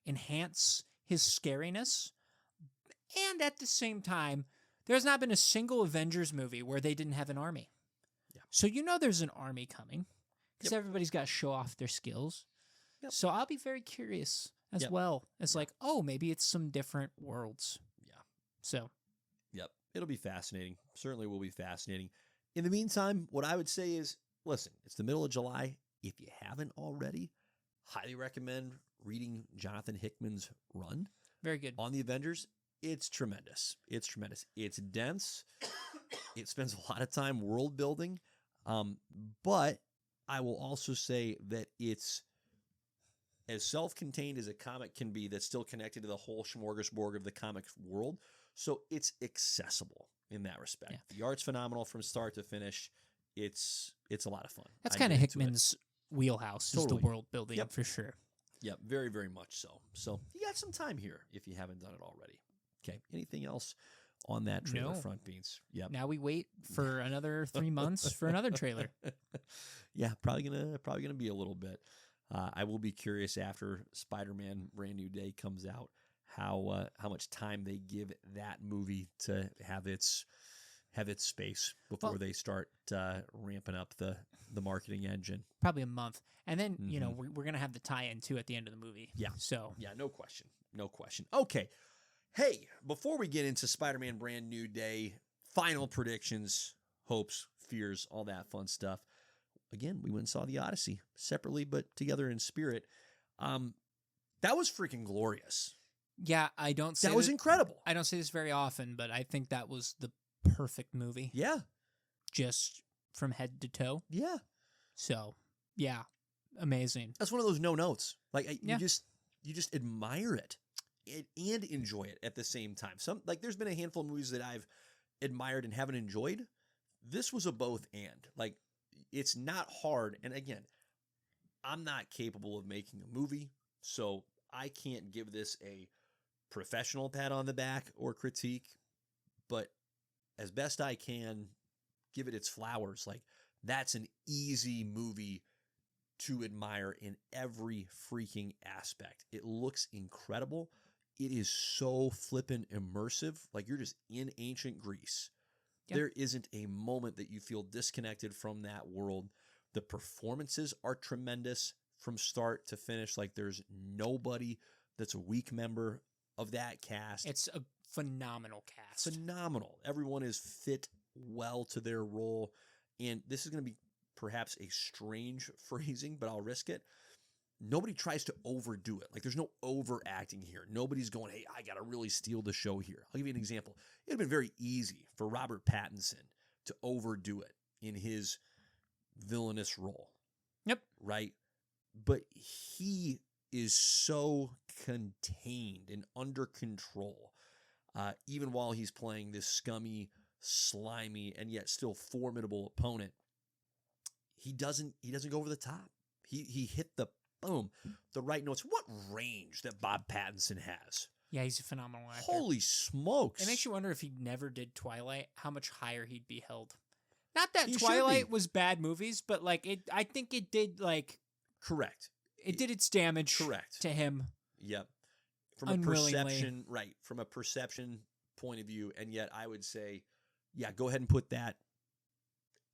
enhance his scariness. And at the same time, there's not been a single Avengers movie where they didn't have an army. Yeah. So there's an army coming because everybody's got to show off their skills. Yep. So I'll be very curious as well. It's like, oh, maybe it's some different worlds. Yeah. So. Yep. It'll be fascinating. Certainly will be fascinating. In the meantime, what I would say is, listen, it's the middle of July. If you haven't already, highly recommend reading Jonathan Hickman's run. Very good. On the Avengers. It's tremendous. It's tremendous. It's dense. It spends a lot of time world building. But I will also say that it's as self-contained as a comic can be that's still connected to the whole smorgasbord of the comic world. So it's accessible in that respect. Yeah. The art's phenomenal from start to finish. It's a lot of fun. That's kind of Hickman's wheelhouse, totally. Is the world building for sure. Yep, very, very much so. So you got some time here if you haven't done it already. Okay, anything else on that trailer front, Beans? Yep. Now we wait for another 3 months for another trailer. Yeah, probably gonna be a little bit. I will be curious after Spider-Man Brand New Day comes out how much time they give that movie to have its space before they start ramping up the marketing engine. Probably a month. And then, we're going to have the tie-in, too, at the end of the movie. Yeah. So. Yeah, no question. No question. Okay. Hey, before we get into Spider-Man Brand New Day, final predictions, hopes, fears, all that fun stuff. Again, we went and saw The Odyssey separately, but together in spirit. That was freaking glorious. Yeah, I don't say that was incredible. I don't say this very often, but I think that was the perfect movie. Yeah. Just from head to toe. Yeah. So, yeah, amazing. That's one of those no notes. Like you just admire it and enjoy it at the same time. There's been a handful of movies that I've admired and haven't enjoyed. This was a both and. Like, it's not hard. And again, I'm not capable of making a movie, so I can't give this a professional pat on the back or critique, but as best I can, give it its flowers. Like, that's an easy movie to admire in every freaking aspect. It looks incredible. It is so flippin' immersive. Like, you're just in ancient Greece. Yep. There isn't a moment that you feel disconnected from that world. The performances are tremendous from start to finish. Like, there's nobody that's a weak member of that cast. It's a phenomenal cast. Phenomenal. Everyone is fit well to their role. And this is going to be perhaps a strange phrasing, but I'll risk it. Nobody tries to overdo it. Like, there's no overacting here. Nobody's going, hey, I got to really steal the show here. I'll give you an example. It would have been very easy for Robert Pattinson to overdo it in his villainous role. Yep. Right? But he is so contained and under control, even while he's playing this scummy, slimy, and yet still formidable opponent. He doesn't go over the top. He hit the right notes. What range that Bob Pattinson has. Yeah, he's a phenomenal actor. Holy smokes. It makes you wonder if he never did Twilight, how much higher he'd be held. Not that Twilight was bad movies, but I think it did correct. It did its damage to him. Yep. From a perception point of view, and yet I would say, yeah, go ahead and put that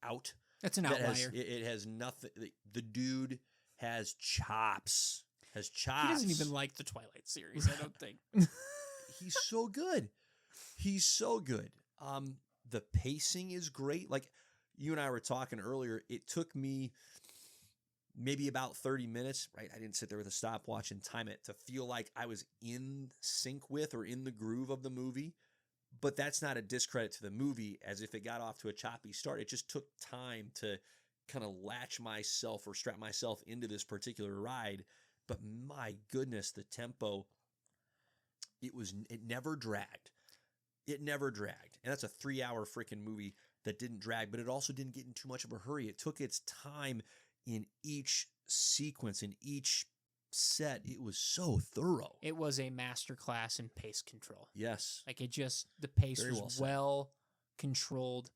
out. That's an outlier. It has nothing. The dude has chops. He doesn't even like the Twilight series, I don't think. He's so good. He's so good. The pacing is great. Like, you and I were talking earlier, it took me maybe about 30 minutes, right? I didn't sit there with a stopwatch and time it to feel like I was in sync with or in the groove of the movie. But that's not a discredit to the movie, as if it got off to a choppy start. It just took time to kind of latch myself or strap myself into this particular ride. But my goodness, the tempo, it never dragged. It never dragged. And that's a 3-hour freaking movie that didn't drag, but it also didn't get in too much of a hurry. It took its time in each sequence, in each set. It was so thorough. It was a masterclass in pace control. Yes. Like, the pace was well controlled.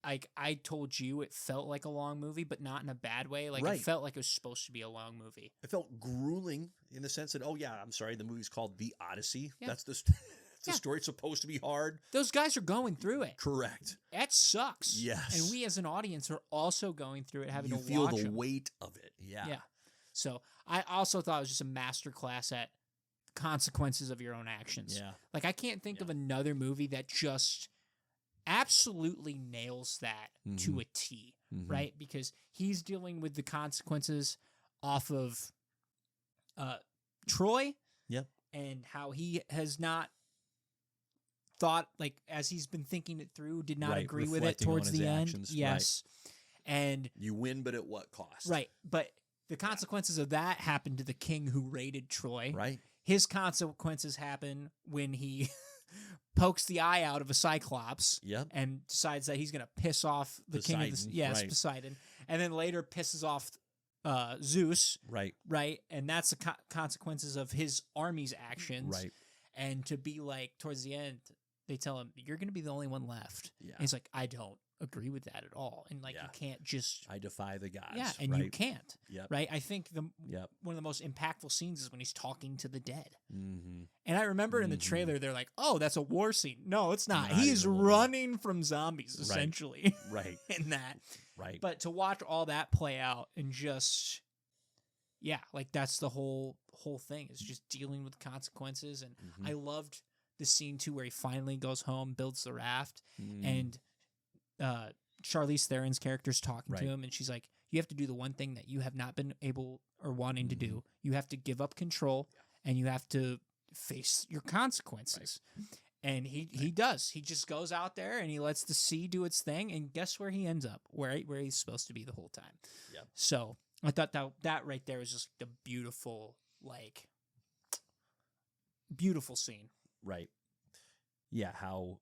Like, I told you, it felt like a long movie, but not in a bad way. Like, It felt like it was supposed to be a long movie. It felt grueling in the sense that, the movie's called The Odyssey. Yeah. That's the story. It's supposed to be hard. Those guys are going through it. Correct. That sucks. Yes. And we as an audience are also going through it, having to watch You feel the them. weight of it. Yeah. Yeah. So I also thought it was just a masterclass at consequences of your own actions. Yeah. Like, I can't think of another movie that just absolutely nails that to a T, right? Because he's dealing with the consequences off of Troy. Yep. And how he has not thought, like, as he's been thinking it through, did not agree with it towards the end. Actions. Yes. Right. And you win, but at what cost? Right. But the consequences of that happened to the king who raided Troy. Right. His consequences happen when he pokes the eye out of a Cyclops. Yep. And decides that he's going to piss off the king of the... Yes, right. Poseidon. And then later pisses off Zeus. Right. Right. And that's the consequences of his army's actions. Right. And to be like, towards the end, they tell him, you're going to be the only one left. Yeah. And he's like, I don't agree with that at all. And like, you can't just... I defy the gods. Yeah, and you can't. Yep. Right? I think one of the most impactful scenes is when he's talking to the dead. Mm-hmm. And I remember in the trailer, they're like, oh, that's a war scene. No, it's not. Not He's running from zombies, essentially. Right. In that. Right. But to watch all that play out and just... Yeah, like that's the whole thing is just dealing with consequences. And I loved the scene too where he finally goes home, builds the raft, and Charlize Theron's character's talking to him, and she's like, you have to do the one thing that you have not been able or wanting to do. You have to give up control, and you have to face your consequences. Right. And he does. He just goes out there and he lets the sea do its thing, and guess where he ends up? Where he's supposed to be the whole time. Yep. So I thought that right there was just the beautiful scene. Right. Yeah, how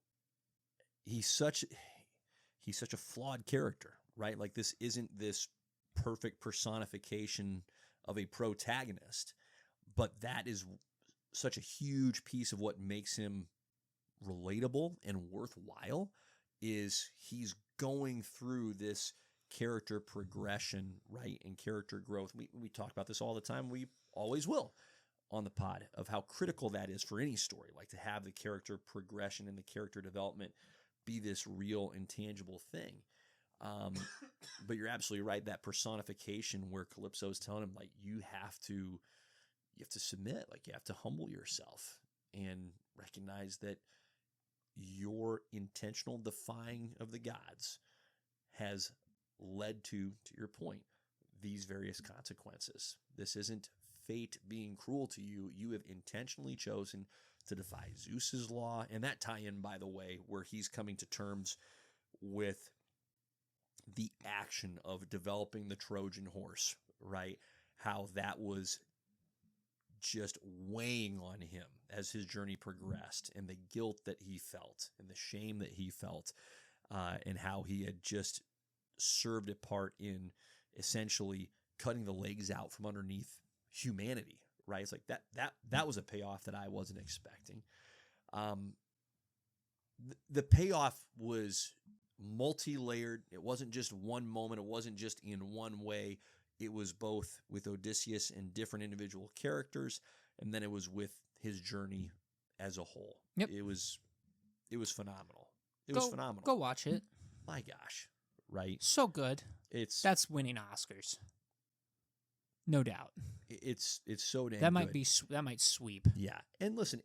he's such a flawed character, right? Like, this isn't this perfect personification of a protagonist, but that is such a huge piece of what makes him relatable and worthwhile. Is he's going through this character progression, right, and character growth. We talk about this all the time. We always will on the pod, of how critical that is for any story, like to have the character progression and the character development be this real and tangible thing. But you're absolutely right, that personification where Calypso's telling him, like, you have to submit, like, you have to humble yourself and recognize that your intentional defying of the gods has led to your point, these various consequences. This isn't fate being cruel to you. You have intentionally chosen to defy Zeus's law. And that tie-in, by the way, where he's coming to terms with the action of developing the Trojan horse, right? How that was just weighing on him as his journey progressed, and the guilt that he felt and the shame that he felt, and how he had just served a part in essentially cutting the legs out from underneath humanity, right? It's like that was a payoff that I wasn't expecting. The payoff was multi-layered. It wasn't just one moment. It wasn't just in one way. It was both with Odysseus and different individual characters, and then it was with his journey as a whole. Yep. It was phenomenal. It was phenomenal. Go watch it. My gosh, right? So good. That's winning Oscars. No doubt. It's so damn that might good. That might sweep. Yeah. And listen,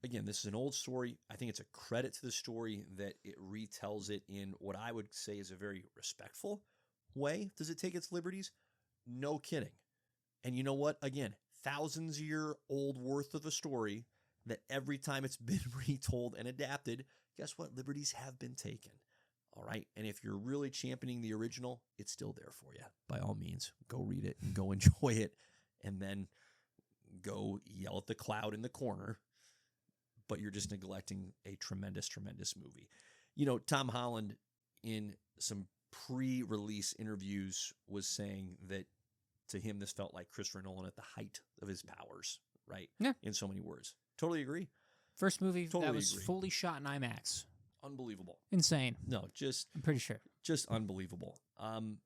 again, this is an old story. I think it's a credit to the story that it retells it in what I would say is a very respectful way. Does it take its liberties? No kidding. And you know what? Again, thousands-year-old worth of a story that every time it's been retold and adapted, guess what? Liberties have been taken. All right. And if you're really championing the original, it's still there for you. By all means, go read it and go enjoy it, and then go yell at the cloud in the corner. But you're just neglecting a tremendous, tremendous movie. You know, Tom Holland, in some pre-release interviews, was saying that to him this felt like Christopher Nolan at the height of his powers, right? Yeah. In so many words. Totally agree. First movie that was fully shot in IMAX. Unbelievable. Insane. No, I'm pretty sure. Just unbelievable. Tom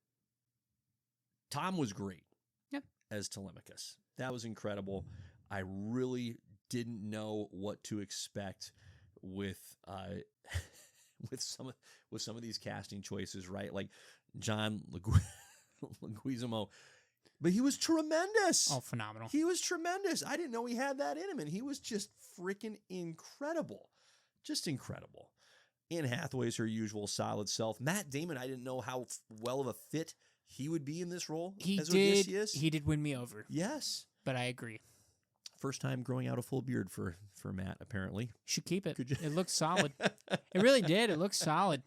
was great. Yep. As Telemachus. That was incredible. I really didn't know what to expect with with some of these casting choices, right? Like John Leguizamo. But he was tremendous. Oh, phenomenal. He was tremendous. I didn't know he had that in him, and he was just freaking incredible. Just incredible. Anne Hathaway's her usual solid self. Matt Damon, I didn't know how well of a fit he would be in this role. He did win me over. Yes. But I agree. First time growing out a full beard for Matt, apparently. Should keep it. It looked solid. It really did. It looked solid.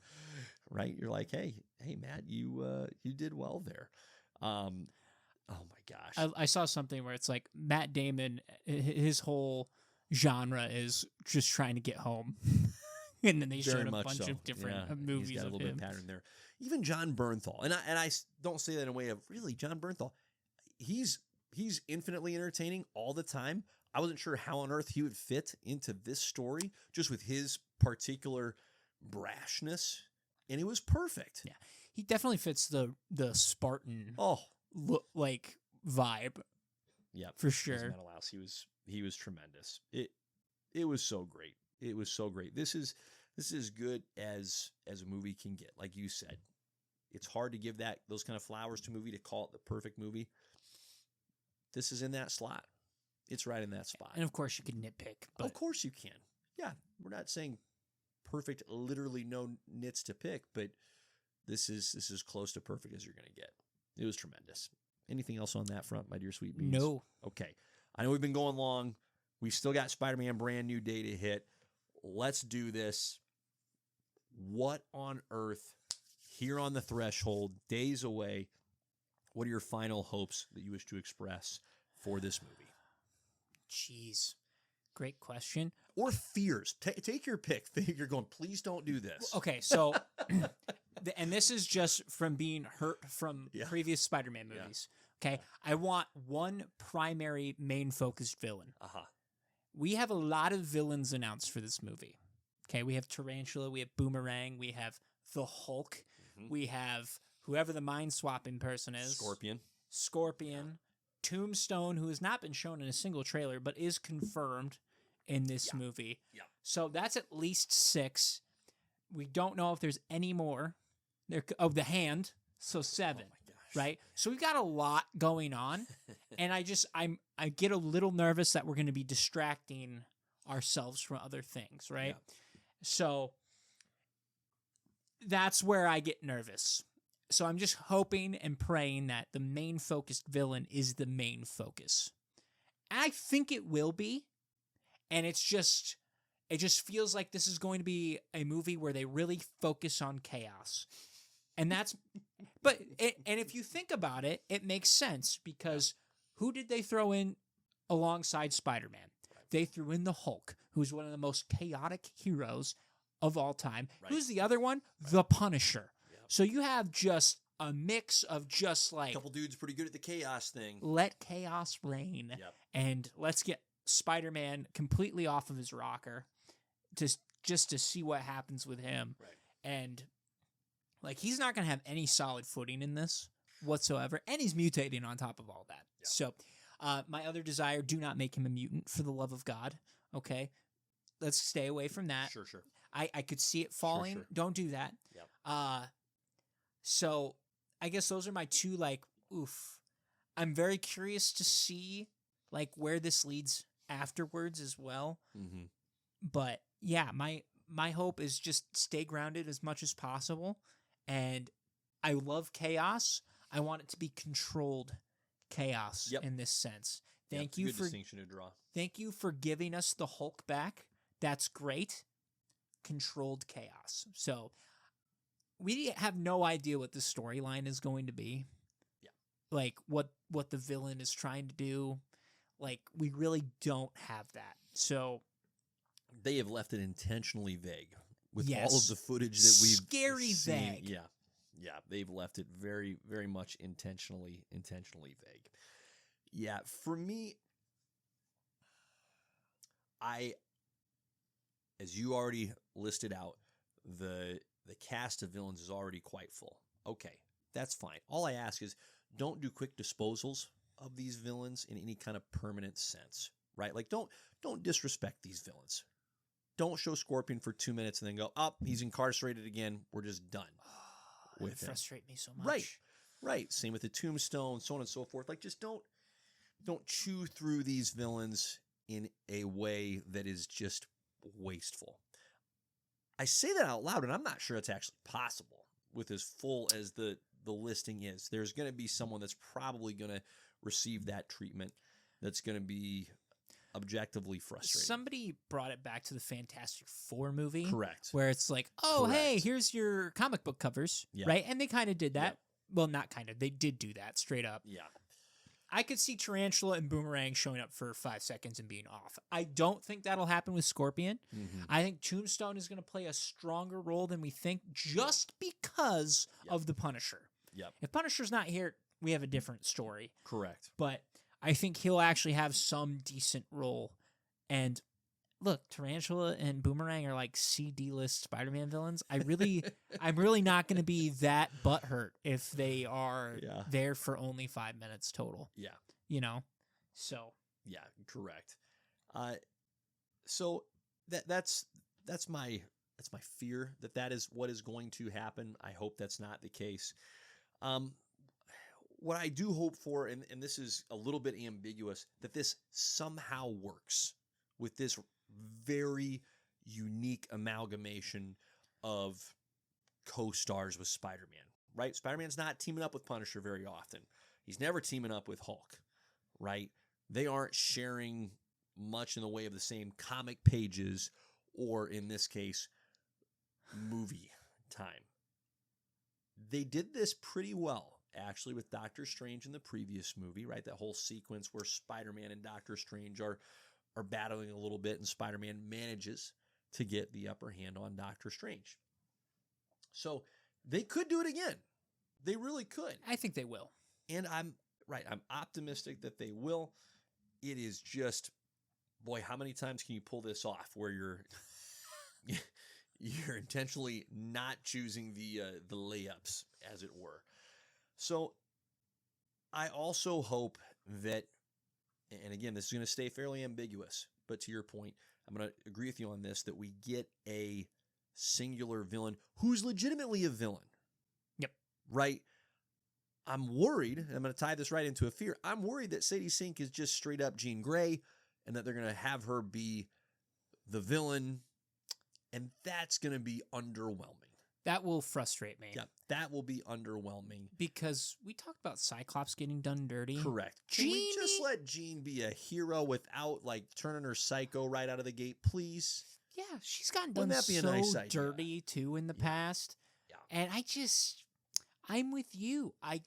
Right? You're like, hey, Matt, you did well there. Oh my gosh. I saw something where it's like Matt Damon, his whole genre is just trying to get home. And then they showed a bunch of different movies. He's got a little of bit him. of pattern there. Even John Bernthal, and I don't say that in a way of really John Bernthal. He's infinitely entertaining all the time. I wasn't sure how on earth he would fit into this story, just with his particular brashness, and it was perfect. Yeah, he definitely fits the Spartan like vibe. Yeah, for sure. Mental House. He was tremendous. It was so great. It was so great. This is as good as a movie can get. Like you said, it's hard to give those kind of flowers to a movie to call it the perfect movie. This is in that slot. It's right in that spot. And of course you can nitpick. But... Of course you can. Yeah, we're not saying perfect, literally no nits to pick, but this is close to perfect as you're going to get. It was tremendous. Anything else on that front, my dear sweet beans? No. Okay. I know we've been going long. We've still got Spider-Man brand new day to hit. Let's do this. What on earth, here on the threshold, days away, what are your final hopes that you wish to express for this movie? Jeez. Great question. Or fears. Take your pick. You're going, please don't do this. Okay, so, and this is just from being hurt from previous Spider-Man movies. Okay, I want one primary main focused villain. We have a lot of villains announced for this movie. Okay, we have Tarantula, we have Boomerang, we have the Hulk, we have whoever the mind-swapping person is. Scorpion, Tombstone, who has not been shown in a single trailer, but is confirmed in this movie. Yeah. So that's at least 6. We don't know if there's any more. The Hand, so 7. Oh my gosh. Right? So we've got a lot going on, and I get a little nervous that we're going to be distracting ourselves from other things, right? Yeah. So that's where I get nervous. So I'm just hoping and praying that the main focused villain is the main focus. And I think it will be. And it just feels like this is going to be a movie where they really focus on chaos. And and if you think about it, it makes sense because who did they throw in alongside Spider-Man? They threw in the Hulk, who's one of the most chaotic heroes of all time. Right. Who's the other one? Right. The Punisher. Yep. So you have just a mix of just like... A couple dudes pretty good at the chaos thing. Let chaos reign. Yep. And let's get Spider-Man completely off of his rocker just to see what happens with him. Right. And like he's not going to have any solid footing in this whatsoever. And he's mutating on top of all that. Yep. So... my other desire, do not make him a mutant for the love of God. Okay? Let's stay away from that. Sure. I could see it falling. Sure. Don't do that. Yep. So I guess those are my two, like, oof. I'm very curious to see, like, where this leads afterwards as well. Mm-hmm. But, yeah, my hope is just stay grounded as much as possible. And I love chaos. I want it to be controlled chaos in this sense. Thank you for distinction to draw. Thank you for giving us the Hulk back. That's great. Controlled chaos. So we have no idea what the storyline is going to be. Yeah. Like what the villain is trying to do. Like we really don't have that. So they have left it intentionally vague with all of the footage that we've scary seen. Vague. Yeah. Yeah, they've left it very, very much intentionally vague. Yeah, for me, as you already listed out, the cast of villains is already quite full. Okay, that's fine. All I ask is don't do quick disposals of these villains in any kind of permanent sense, right? Like don't disrespect these villains. Don't show Scorpion for 2 minutes and then go, he's incarcerated again. We're just done. It frustrates me so much. Right. Right. Same with the Tombstone, so on and so forth. Like, just don't chew through these villains in a way that is just wasteful. I say that out loud, and I'm not sure it's actually possible with as full as the listing is. There's going to be someone that's probably going to receive that treatment that's going to be objectively frustrating. Somebody brought it back to the Fantastic Four movie. Correct. Where it's like, oh, hey, here's your comic book covers, right? And they kind of did that. Yep. Well, not kind of. They did do that straight up. Yeah. I could see Tarantula and Boomerang showing up for 5 seconds and being off. I don't think that'll happen with Scorpion. Mm-hmm. I think Tombstone is going to play a stronger role than we think just because of the Punisher. Yep. If Punisher's not here, we have a different story. Correct. But I think he'll actually have some decent role. And look, Tarantula and Boomerang are like C-D list Spider-Man villains. I'm really not going to be that butthurt if they are there for only 5 minutes total. Yeah. You know? So. Yeah, correct. So that's my fear that is what is going to happen. I hope that's not the case. What I do hope for, and this is a little bit ambiguous, that this somehow works with this very unique amalgamation of co-stars with Spider-Man, right? Spider-Man's not teaming up with Punisher very often. He's never teaming up with Hulk, right? They aren't sharing much in the way of the same comic pages or, in this case, movie time. They did this pretty well, actually, with Doctor Strange in the previous movie, right? That whole sequence where Spider-Man and Doctor Strange are battling a little bit, and Spider-Man manages to get the upper hand on Doctor Strange. So they could do it again. They really could. I think they will. And I'm optimistic that they will. It is just, boy, how many times can you pull this off where you're intentionally not choosing the layups, as it were. So I also hope that, and again, this is going to stay fairly ambiguous, but to your point, I'm going to agree with you on this, that we get a singular villain who's legitimately a villain. Yep. Right? I'm worried, and I'm going to tie this right into a fear, I'm worried that Sadie Sink is just straight up Jean Grey, and that they're going to have her be the villain, and that's going to be underwhelming. That will frustrate me. Yeah, that will be underwhelming. Because we talked about Cyclops getting done dirty. Correct. Can we just let Jean be a hero without, like, turning her psycho right out of the gate, please? Yeah, she's gotten done so dirty, too, in the past. Yeah. And I'm with you. I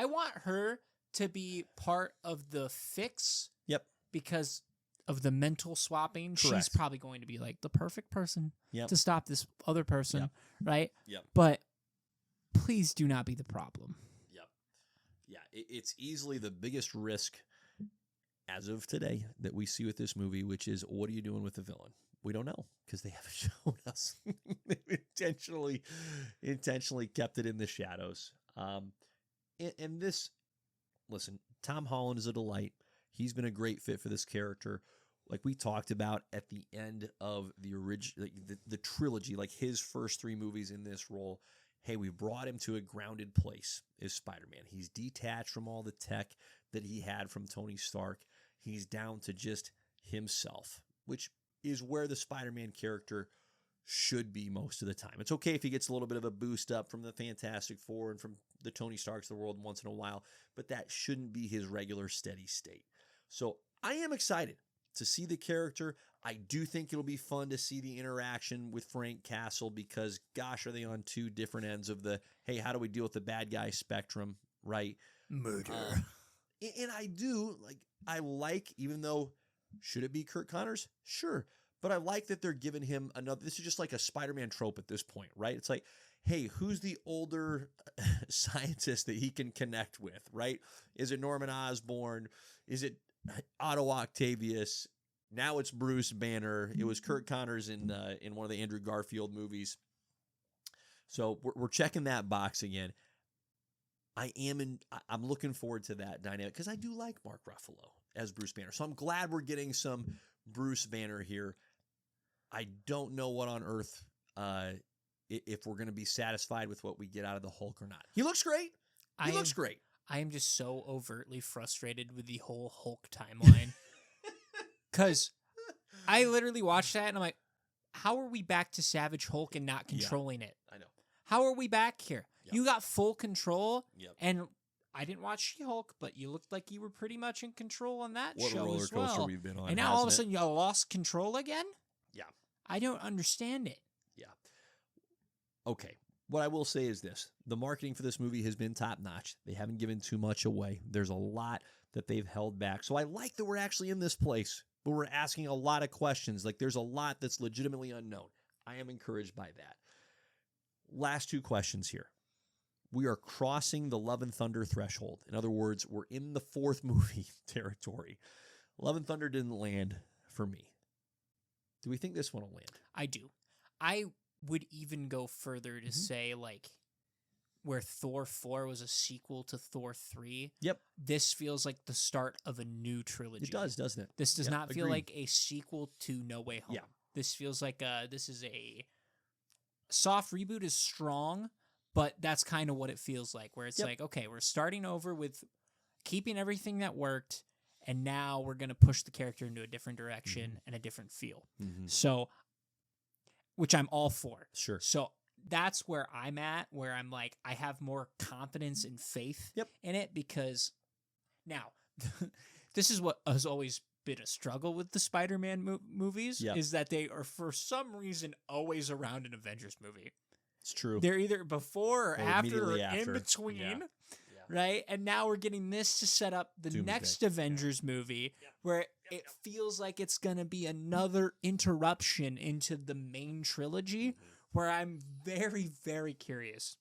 want her to be part of the fix. Yep. Because of the mental swapping. Correct. She's probably going to be like the perfect person to stop this other person, right? Yep. But please do not be the problem. Yep. Yeah, it's easily the biggest risk as of today that we see with this movie, which is, what are you doing with the villain? We don't know, because they haven't shown us. They've intentionally kept it in the shadows. And this, listen, Tom Holland is a delight. He's been a great fit for this character. Like we talked about at the end of the original, the trilogy, like his first 3 movies in this role. Hey, we brought him to a grounded place as Spider-Man. He's detached from all the tech that he had from Tony Stark. He's down to just himself, which is where the Spider-Man character should be most of the time. It's okay if he gets a little bit of a boost up from the Fantastic Four and from the Tony Starks of the world once in a while, but that shouldn't be his regular steady state. So I am excited to see the character. I do think it'll be fun to see the interaction with Frank Castle, because gosh, are they on 2 different ends of the, hey, how do we deal with the bad guy spectrum, right? Murder. And I like, even though, should it be Kurt Connors? Sure. But I like that they're giving him another, this is just like a Spider-Man trope at this point, right? It's like, hey, who's the older scientist that he can connect with, right? Is it Norman Osborn? Is it Otto Octavius? Now it's Bruce Banner. It was Kurt Connors in one of the Andrew Garfield movies. So we're checking that box again. I'm looking forward to that dynamic, because I do like Mark Ruffalo as Bruce Banner. So I'm glad we're getting some Bruce Banner here. I don't know what on earth, if we're going to be satisfied with what we get out of the Hulk or not. He looks great. He looks great. I am just so overtly frustrated with the whole Hulk timeline. Because I literally watched that and I'm like, how are we back to Savage Hulk and not controlling it? I know. How are we back here? Yep. You got full control. Yep. And I didn't watch She-Hulk, but you looked like you were pretty much in control on that What show a roller as coaster well. we've been on. And now all of a sudden you lost control again? Yeah. I don't understand it. Yeah. Okay. What I will say is this. The marketing for this movie has been top-notch. They haven't given too much away. There's a lot that they've held back. So I like that we're actually in this place, but we're asking a lot of questions. Like, there's a lot that's legitimately unknown. I am encouraged by that. Last two questions here. We are crossing the Love and Thunder threshold. In other words, we're in the fourth movie territory. Love and Thunder didn't land for me. Do we think this one will land? I do. I would even go further to say, like, where Thor 4 was a sequel to Thor 3. Yep. This feels like the start of a new trilogy. It does, doesn't it? This does not feel like a sequel to No Way Home. Yeah. This feels like this is a soft reboot is strong, but that's kind of what it feels like, where it's like, okay, we're starting over with keeping everything that worked, and now we're going to push the character into a different direction and a different feel. So, which I'm all for. Sure. So that's where I'm at, where I'm like, I have more confidence and faith in it, because now this is what has always been a struggle with the Spider-Man movies, is that they are for some reason always around an Avengers movie. It's true. They're either before or after or after. in between, right? And now we're getting this to set up the next Avengers movie, where it feels like it's going to be another interruption into the main trilogy, where I'm very, very curious.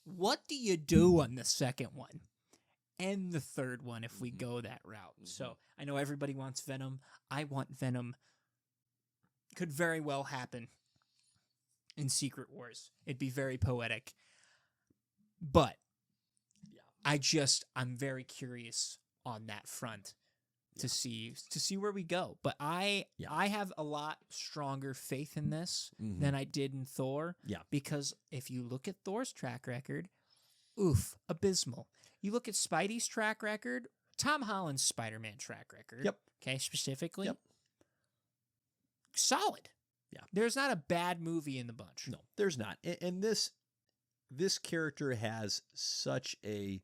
What do you do on the second one? And the third one if we go that route. So I know everybody wants Venom. I want Venom. Could very well happen in Secret Wars. It'd be very poetic. But I'm very curious on that front to see where we go. But I have a lot stronger faith in this than I did in Thor. Yeah. Because if you look at Thor's track record, abysmal. You look at Spidey's track record, Tom Holland's Spider-Man track record. Yep. Okay, specifically. Yep. Solid. Yeah. There's not a bad movie in the bunch. No, there's not. And this character has such a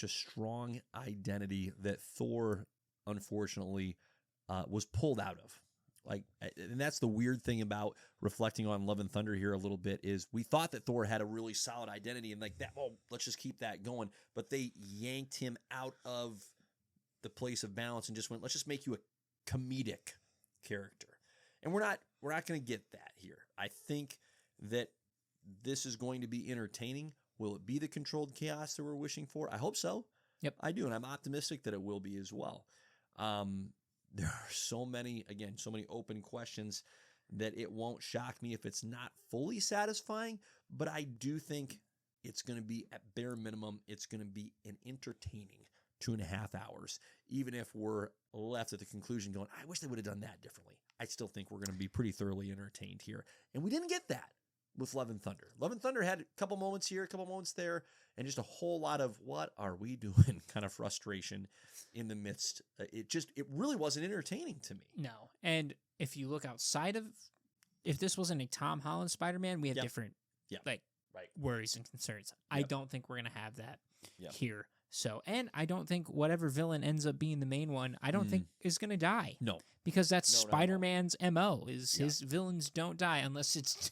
strong identity that Thor, unfortunately, was pulled out of. Like, and that's the weird thing about reflecting on Love and Thunder here a little bit, is we thought that Thor had a really solid identity and like that, well, let's just keep that going. But they yanked him out of the place of balance and just went, let's just make you a comedic character. And we're not going to get that here. I think that this is going to be entertaining. Will it be the controlled chaos that we're wishing for? I hope so. Yep. I do, and I'm optimistic that it will be as well. There are so many open questions that it won't shock me if it's not fully satisfying, but I do think it's going to be, at bare minimum, it's going to be an entertaining 2.5 hours, even if we're left at the conclusion going, I wish they would have done that differently. I still think we're going to be pretty thoroughly entertained here, and we didn't get that with Love and Thunder. Love and Thunder had a couple moments here, a couple moments there, and just a whole lot of what are we doing kind of frustration in the midst. It really wasn't entertaining to me. No. And if you look outside of, if this wasn't a Tom Holland Spider-Man, we have different worries and concerns. I don't think we're going to have that here. So, and I don't think whatever villain ends up being the main one, I don't think is going to die. No. Because that's Spider-Man's MO, is his villains don't die unless it's,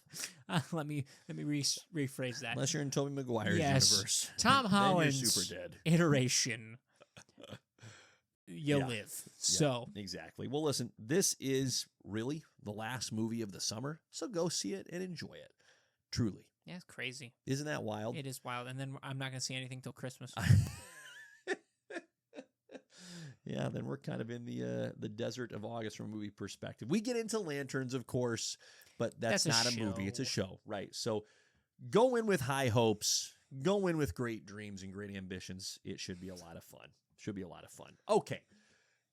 let me rephrase that. Unless you're in Tobey Maguire's universe. Tom Holland's you're super dead. iteration, you live. So. Exactly. Well, listen, this is really the last movie of the summer, so go see it and enjoy it. Truly. Yeah, it's crazy. Isn't that wild? It is wild. And then I'm not going to see anything till Christmas. Yeah, then we're kind of in the desert of August from a movie perspective. We get into Lanterns, of course, but that's not a movie. It's a show, right? So go in with high hopes. Go in with great dreams and great ambitions. It should be a lot of fun. Okay,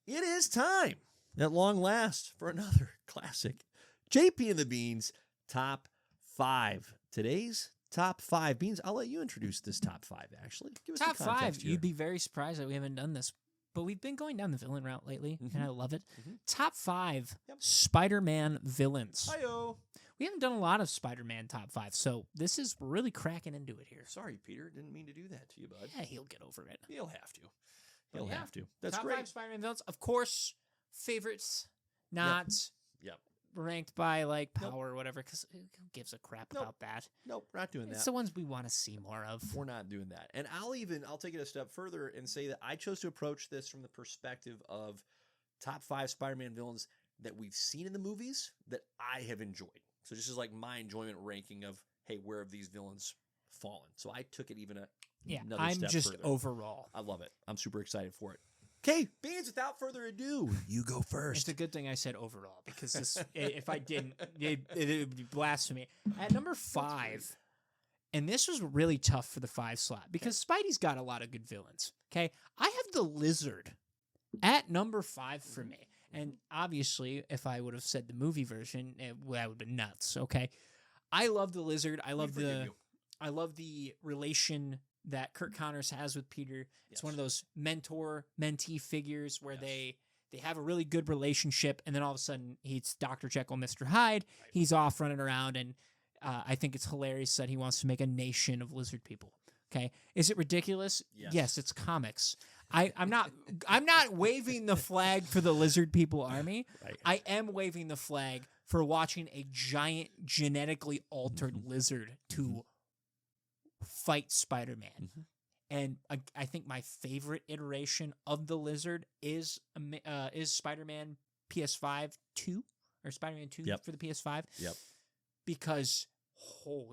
it is time, at long last, for another classic JP and the Beans Top 5. Today's top 5. Beans, I'll let you introduce this top 5, actually. Give us Top the context 5, here. you'd be very surprised that we haven't done this, but we've been going down the villain route lately, and I love it. Top 5 Spider-Man villains. Hi-yo. We haven't done a lot of Spider-Man top 5, so this is really cracking into it here. Sorry, Peter. Didn't mean to do that to you, bud. Yeah, he'll get over it. He'll have to. He'll have to. That's top great. 5 Spider-Man villains. Of course, favorites, not Yep. ranked by like power or whatever, because who gives a crap about that? Nope, we're not doing that. It's the ones we want to see more of. We're not doing that. And I'll take it a step further and say that I chose to approach this from the perspective of top 5 Spider-Man villains that we've seen in the movies that I have enjoyed. So this is like my enjoyment ranking of, hey, where have these villains fallen? So I took it even another I'm step just further. overall. I love it. I'm super excited for it. Okay, Beans, without further ado, you go first. It's a good thing I said overall, because this, if I didn't, it would be blasphemy. At number 5, and this was really tough for the 5 slot, because Spidey's got a lot of good villains. Okay, I have the Lizard at number 5 for me. And obviously, if I would have said the movie version, that would have been nuts. Okay, I love the Lizard. I love the relation that Kurt Connors has with Peter. It's one of those mentor-mentee figures where they have a really good relationship, and then all of a sudden he's Dr. Jekyll, Mr. Hyde. Right. He's off running around, and I think it's hilarious that he wants to make a nation of lizard people. Okay, is it ridiculous? Yes, it's comics. I'm not waving the flag for the lizard people army. Right. I am waving the flag for watching a giant genetically altered lizard to fight Spider-Man. And I think my favorite iteration of the lizard is Spider-Man PS5 2 or Spider-Man 2 for the PS5. Yep. Because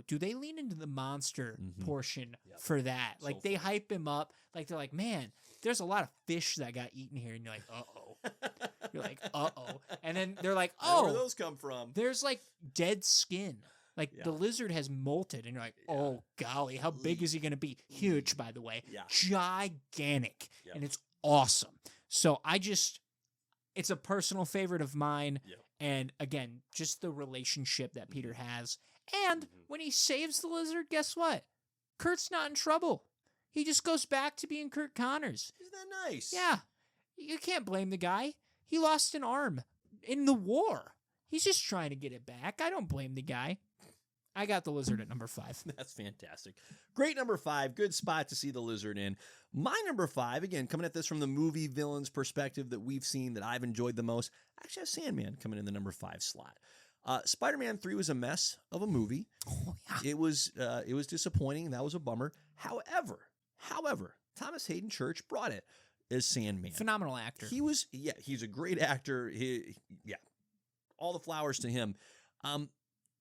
do they lean into the monster portion for that? Like so they hype him up. Like they're like, man, there's a lot of fish that got eaten here, and you're like, uh-oh. You're like, uh-oh. And then they're like, oh, where those come from? There's like dead skin. Like the lizard has molted, and you're like, oh golly, how big is he going to be? Huge, by the way. Gigantic. And it's awesome. So it's a personal favorite of mine. And again, just the relationship that Peter has. And when he saves the lizard, guess what? Kurt's not in trouble. He just goes back to being Kurt Connors. Isn't that nice? Yeah. You can't blame the guy. He lost an arm in the war. He's just trying to get it back. I don't blame the guy. I got the lizard at number 5. That's fantastic. Great number 5. Good spot to see the lizard in. My number 5, again, coming at this from the movie villains perspective that we've seen that I've enjoyed the most, I actually have Sandman coming in the number 5 slot. Spider-Man 3 was a mess of a movie. Oh, yeah. It was disappointing. That was a bummer. However, Thomas Hayden Church brought it as Sandman. Phenomenal actor. He's a great actor. All the flowers to him.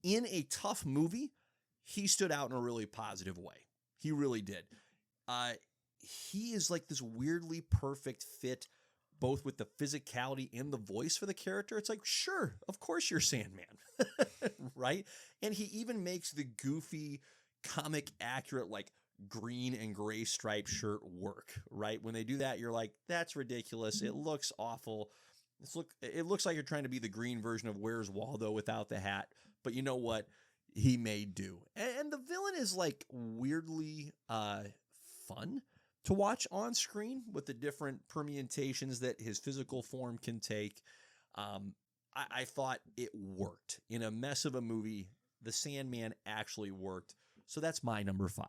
In a tough movie, he stood out in a really positive way. He really did. He is like this weirdly perfect fit, both with the physicality and the voice for the character. It's like, sure, of course you're Sandman, right? And he even makes the goofy, comic accurate, like green and gray striped shirt work, right? When they do that, you're like, that's ridiculous. It looks awful. It looks like you're trying to be the green version of Where's Waldo without the hat. But you know what? He may do. And the villain is like weirdly fun to watch on screen with the different permutations that his physical form can take. I thought it worked. In a mess of a movie, the Sandman actually worked. So that's my number 5.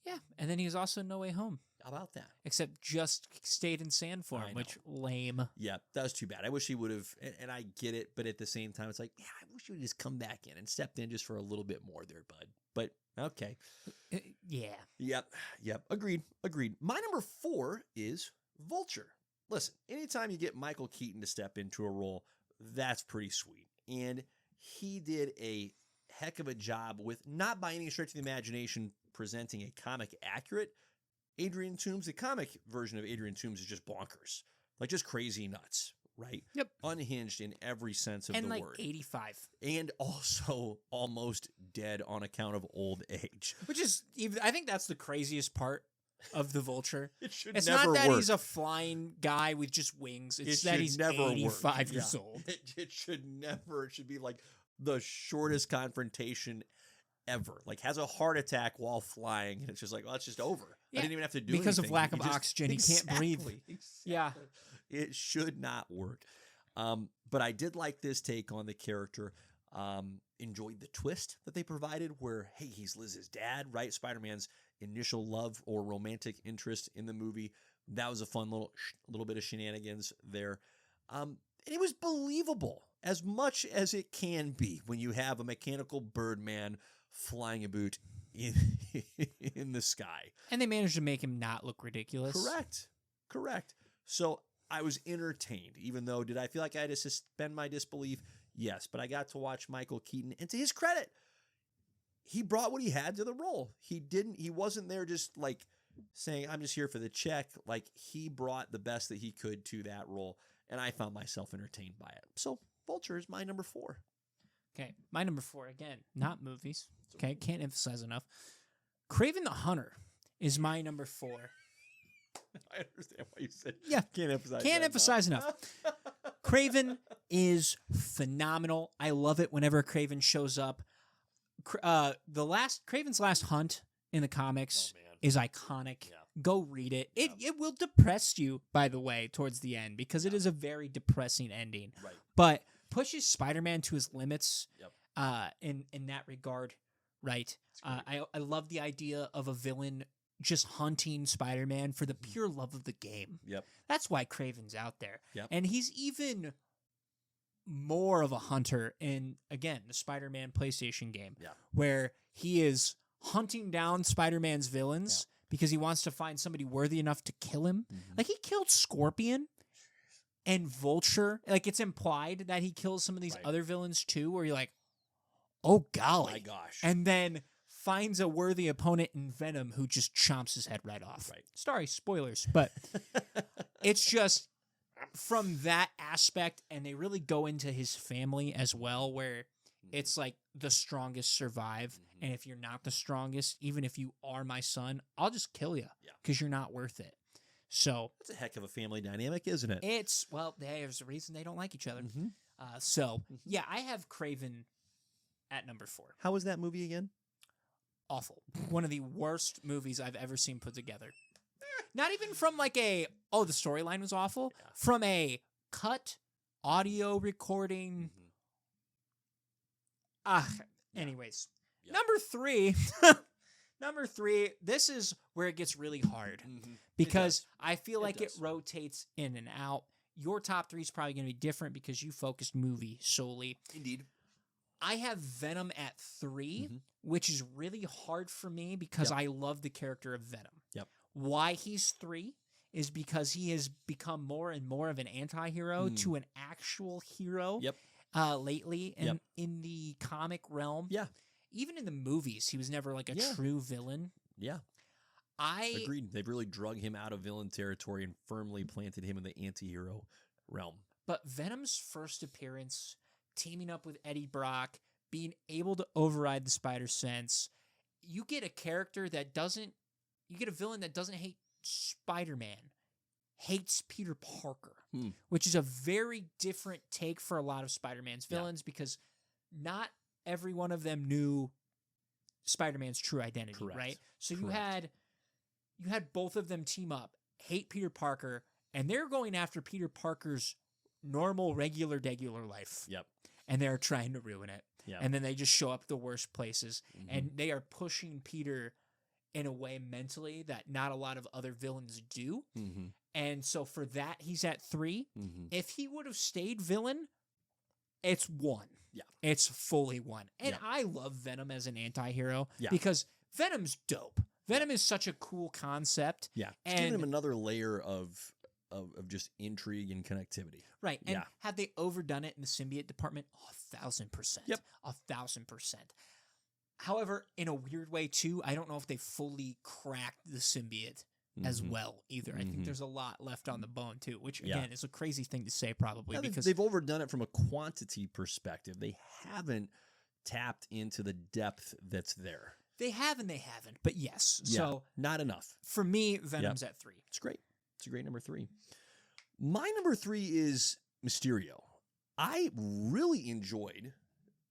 Yeah, and then he was also No Way Home. How about that? Except just stayed in sand form, which lame. Yeah, that was too bad. I wish he would have, and I get it, but at the same time, it's like, yeah, I wish he would just come back in and stepped in just for a little bit more there, bud. But okay. Yeah. Yep. Agreed. My number 4 is Vulture. Listen, anytime you get Michael Keaton to step into a role, that's pretty sweet. And he did a heck of a job with, not by any stretch of the imagination, presenting a comic accurate Adrian Toomes. The comic version of Adrian Toomes is just bonkers. Like just crazy nuts, right? Yep. Unhinged in every sense of the word. And word. 85. And also almost dead on account of old age. Which is, I think that's the craziest part of the Vulture. It's not that he's a flying guy with just wings. It's that he's 85 years old. It should never. It should be like the shortest confrontation ever. Like has a heart attack while flying, and it's just like, well, it's just over. Yeah. I didn't even have to do because anything. of lack of oxygen. He can't breathe. Exactly. Yeah. It should not work. But I did like this take on the character. Enjoyed the twist that they provided where, hey, he's Liz's dad, right? Spider-Man's initial love or romantic interest in the movie. That was a fun little bit of shenanigans there. And it was believable as much as it can be when you have a mechanical Birdman flying a boot in the sky. And they managed to make him not look ridiculous. Correct. So I was entertained, even though, did I feel like I had to suspend my disbelief? Yes, but I got to watch Michael Keaton, and to his credit, he brought what he had to the role. He wasn't there just like saying, I'm just here for the check. Like, he brought the best that he could to that role, and I found myself entertained by it. So Vulture is my number 4. Okay, my number 4, again, not movies. Okay, can't emphasize enough. Kraven the Hunter is my number 4. I understand why you said can't emphasize enough. Kraven is phenomenal. I love it whenever Kraven shows up. Kraven's last hunt in the comics is iconic. Yeah. Go read it. It will depress you, by the way, towards the end, because it is a very depressing ending. Right. But pushes Spider-Man to his limits in that regard. Right. I love the idea of a villain just hunting Spider-Man for the pure love of the game. Yep. That's why Kraven's out there. Yep. And he's even more of a hunter in, again, the Spider-Man PlayStation game, where he is hunting down Spider-Man's villains because he wants to find somebody worthy enough to kill him. Mm-hmm. Like, he killed Scorpion and Vulture. Like, it's implied that he kills some of these other villains too, where you're like, oh, golly. My gosh. And then finds a worthy opponent in Venom who just chomps his head right off. Right. Sorry, spoilers, but it's just from that aspect, and they really go into his family as well, where it's like the strongest survive, and if you're not the strongest, even if you are my son, I'll just kill you because you're not worth it. So that's a heck of a family dynamic, isn't it? There's a reason they don't like each other. Mm-hmm. Yeah, I have Kraven at number 4. How was that movie again? Awful. One of the worst movies I've ever seen put together. Not even from like the storyline was awful. Yeah. From a cut audio recording. Anyways. Yeah. Number 3, this is where it gets really hard because I feel like it rotates in and out. Your top 3 is probably going to be different because you focused movie solely. Indeed. I have Venom at 3, which is really hard for me because I love the character of Venom. Yep. Why he's 3 is because he has become more and more of an anti-hero to an actual hero lately in the comic realm. Yeah. Even in the movies, he was never like a true villain. Yeah. I agreed. They've really drug him out of villain territory and firmly planted him in the anti-hero realm. But Venom's first appearance, teaming up with Eddie Brock, being able to override the spider sense, you get a character that doesn't, you get a villain that doesn't hate Spider-Man, hates Peter Parker, which is a very different take for a lot of Spider-Man's villains because not every one of them knew Spider-Man's true identity, right? So you had both of them team up, hate Peter Parker, and they're going after Peter Parker's normal, regular life. Yep. And they're trying to ruin it. Yep. And then they just show up the worst places. And they are pushing Peter in a way mentally that not a lot of other villains do. And so for that, he's at 3. If he would have stayed villain, it's 1. Yeah. It's fully 1. And I love Venom as an anti-hero because Venom's dope. Venom is such a cool concept. Yeah. It's giving him another layer of just intrigue and connectivity. Right. And have they overdone it in the symbiote department? 1,000%. Yep. 1,000%. However, in a weird way too, I don't know if they fully cracked the symbiote as well either. I think there's a lot left on the bone too, which again is a crazy thing to say probably because they've overdone it from a quantity perspective. They haven't tapped into the depth that's there. They have and they haven't, but yes. Yeah, so not enough. For me, Venom's at 3. It's great. It's a great number 3. My number 3 is Mysterio. I really enjoyed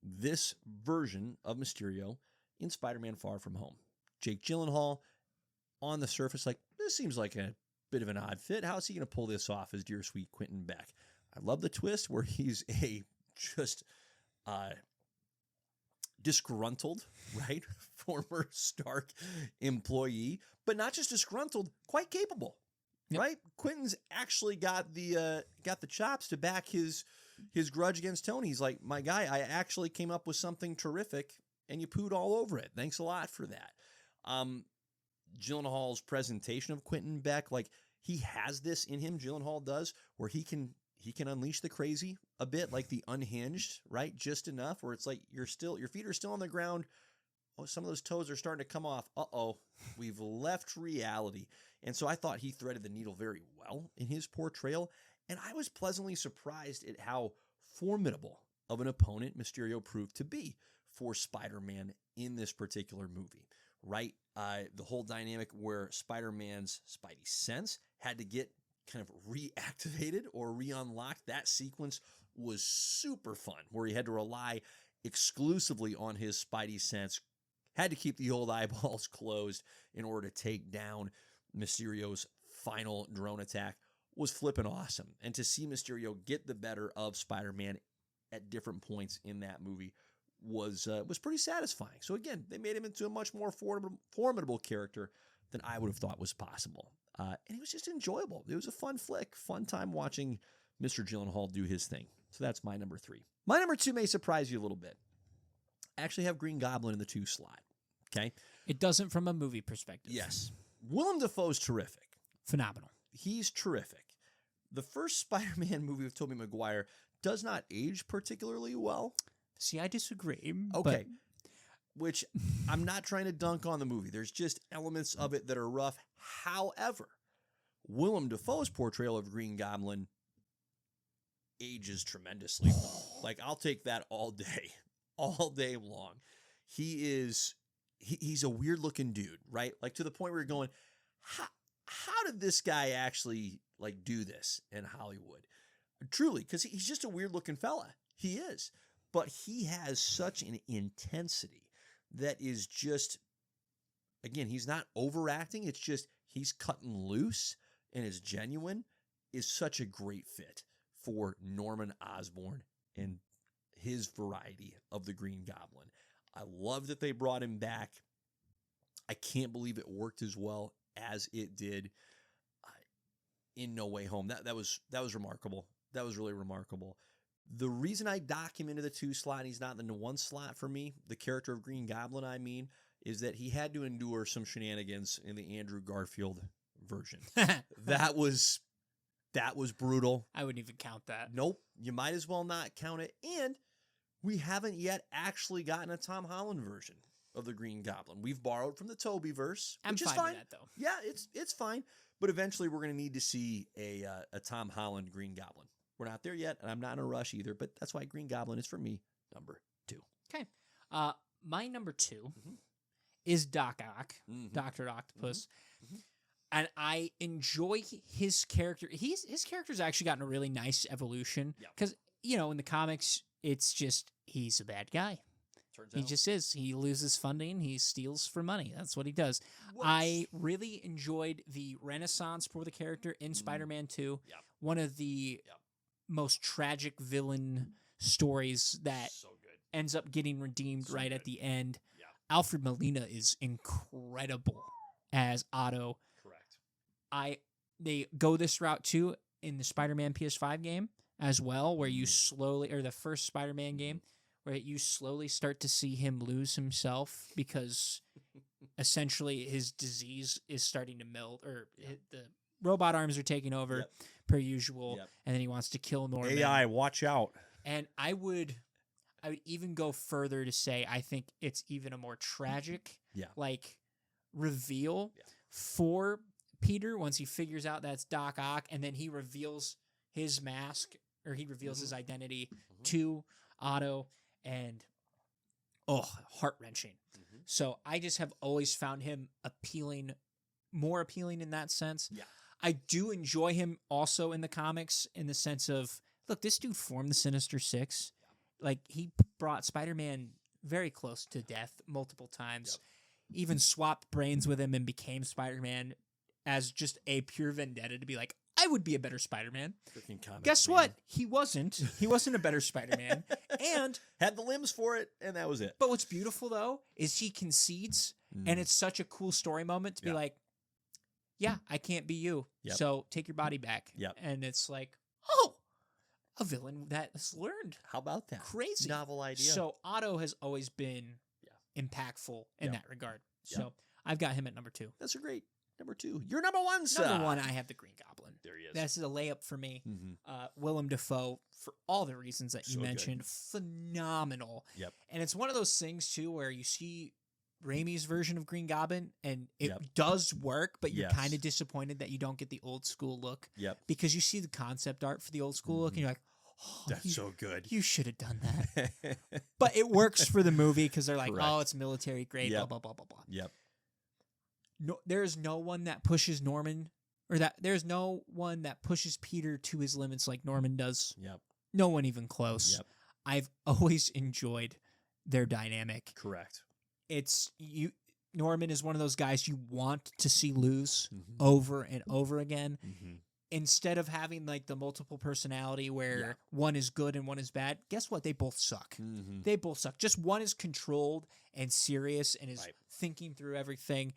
this version of Mysterio in Spider-Man Far From Home. Jake Gyllenhaal, on the surface, like, this seems like a bit of an odd fit. How is he going to pull this off as dear sweet Quentin Beck? I love the twist where he's a just disgruntled, right, former Stark employee, but not just disgruntled, quite capable, right? Quentin's actually got the chops to back his grudge against Tony. He's like, my guy, I actually came up with something terrific, and you pooed all over it. Thanks a lot for that. Gyllenhaal's presentation of Quentin Beck, like, he has this in him, Gyllenhaal does, where he can unleash the crazy a bit, like the unhinged, right? Just enough where it's like your feet are still on the ground. Oh, some of those toes are starting to come off. Uh-oh, we've left reality. And so I thought he threaded the needle very well in his portrayal, and I was pleasantly surprised at how formidable of an opponent Mysterio proved to be for Spider-Man in this particular movie, right? The whole dynamic where Spider-Man's Spidey sense had to get kind of reactivated or re-unlocked, that sequence was super fun, where he had to rely exclusively on his Spidey sense, had to keep the old eyeballs closed in order to take down Mysterio's final drone attack, was flipping awesome. And to see Mysterio get the better of Spider-Man at different points in that movie was pretty satisfying. So again, they made him into a much more formidable character than I would have thought was possible. And it was just enjoyable. It was a fun flick, fun time watching Mr. Gyllenhaal do his thing. So that's my number 3. My number 2 may surprise you a little bit. I actually have Green Goblin in the 2 slot. Okay? It doesn't from a movie perspective. Yes. Willem Dafoe's terrific. Phenomenal. He's terrific. The first Spider-Man movie with Tobey Maguire does not age particularly well. See, I disagree. Okay. Which I'm not trying to dunk on the movie. There's just elements of it that are rough. However, Willem Dafoe's portrayal of Green Goblin ages tremendously well. Like, I'll take that all day long. He's a weird looking dude, right? Like, to the point where you're going, how did this guy actually like do this in Hollywood? Truly, because he's just a weird looking fella. He is. But he has such an intensity that is just, again, he's not overacting. It's just he's cutting loose and is genuine, is such a great fit for Norman Osborn and his variety of the Green Goblin. I love that they brought him back. I can't believe it worked as well as it did in No Way Home. That was remarkable. That was really remarkable. The reason I dock him into the 2 slot, he's not in the 1 slot for me, the character of Green Goblin, I mean, is that he had to endure some shenanigans in the Andrew Garfield version. That was brutal. I wouldn't even count that. Nope. You might as well not count it. And we haven't yet actually gotten a Tom Holland version of the Green Goblin. We've borrowed from the Tobyverse, which is fine. With that, though. Yeah, it's fine. But eventually we're going to need to see a Tom Holland Green Goblin. We're not there yet, and I'm not in a rush either, but that's why Green Goblin is, for me, number 2. Okay. My number 2 is Doc Ock, Dr. Octopus. And I enjoy his character. His character's actually gotten a really nice evolution. Because, in the comics, it's just, he's a bad guy. He just is. He loses funding. He steals for money. That's what he does. I really enjoyed the renaissance for the character in Spider-Man 2. One of the most tragic villain stories that ends up getting redeemed at the end. Alfred Molina is incredible as Otto. Correct. They go this route too in the Spider-Man PS5 game as well, where you slowly, or the first Spider-Man game, where you slowly start to see him lose himself because essentially his disease is starting to melt, or the robot arms are taking over per usual, and then he wants to kill Norman. AI, watch out. And I would even go further to say I think it's even a more tragic reveal for Peter once he figures out that's Doc Ock, and then he reveals his mask, or he reveals his identity to Otto, and heart-wrenching. So I just have always found him more appealing in that sense. I do enjoy him also in the comics in the sense of, look, this dude formed the Sinister Six. Like, he brought Spider-Man very close to death multiple times. Even swapped brains with him and became Spider-Man as just a pure vendetta to be like, I would be a better Spider-Man. Guess what? He wasn't. He wasn't a better Spider-Man. And had the limbs for it, and that was it. But what's beautiful, though, is he concedes, and it's such a cool story moment to be like, yeah, I can't be you, so take your body back. And it's like, oh, a villain that has learned. How about that? Crazy. Novel idea. So Otto has always been impactful in that regard. So I've got him at number 2. That's a great number 2. You're number 1, sir. Number 1, I have the Green Goblin. There he is. That's a layup for me. Willem Dafoe, for all the reasons that you mentioned, phenomenal. And it's one of those things, too, where you see Raimi's version of Green Goblin, and it does work, but you're kind of disappointed that you don't get the old school look. Because you see the concept art for the old school look, and you're like, oh, that's so good. You should have done that. But it works for the movie because they're like, oh, it's military grade, blah, blah, blah, blah, blah. No, there's no one that pushes Norman, or that there's no one that pushes Peter to his limits like Norman does. No one even close. I've always enjoyed their dynamic. Correct. It's you. Norman is one of those guys you want to see lose over and over again. Instead of having like the multiple personality where one is good and one is bad, guess what? They both suck. They both suck. Just one is controlled and serious and is thinking through everything.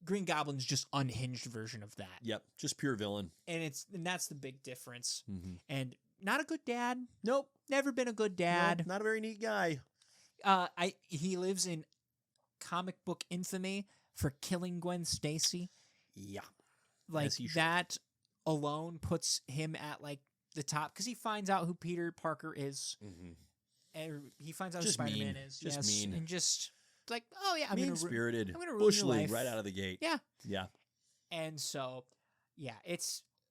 Green Goblin's just unhinged version of that. Just pure villain. And that's the big difference. And not a good dad. Nope. Never been a good dad. Nope. Not a very neat guy. He lives in comic book infamy for killing Gwen Stacy. Like that alone puts him at like the top because he finds out who Peter Parker is. And he finds out who Spider-Man is. Just mean. And just like, oh yeah, I'm mean-spirited. I'm gonna ruin Bush your League life. right out of the gate. Yeah. And so,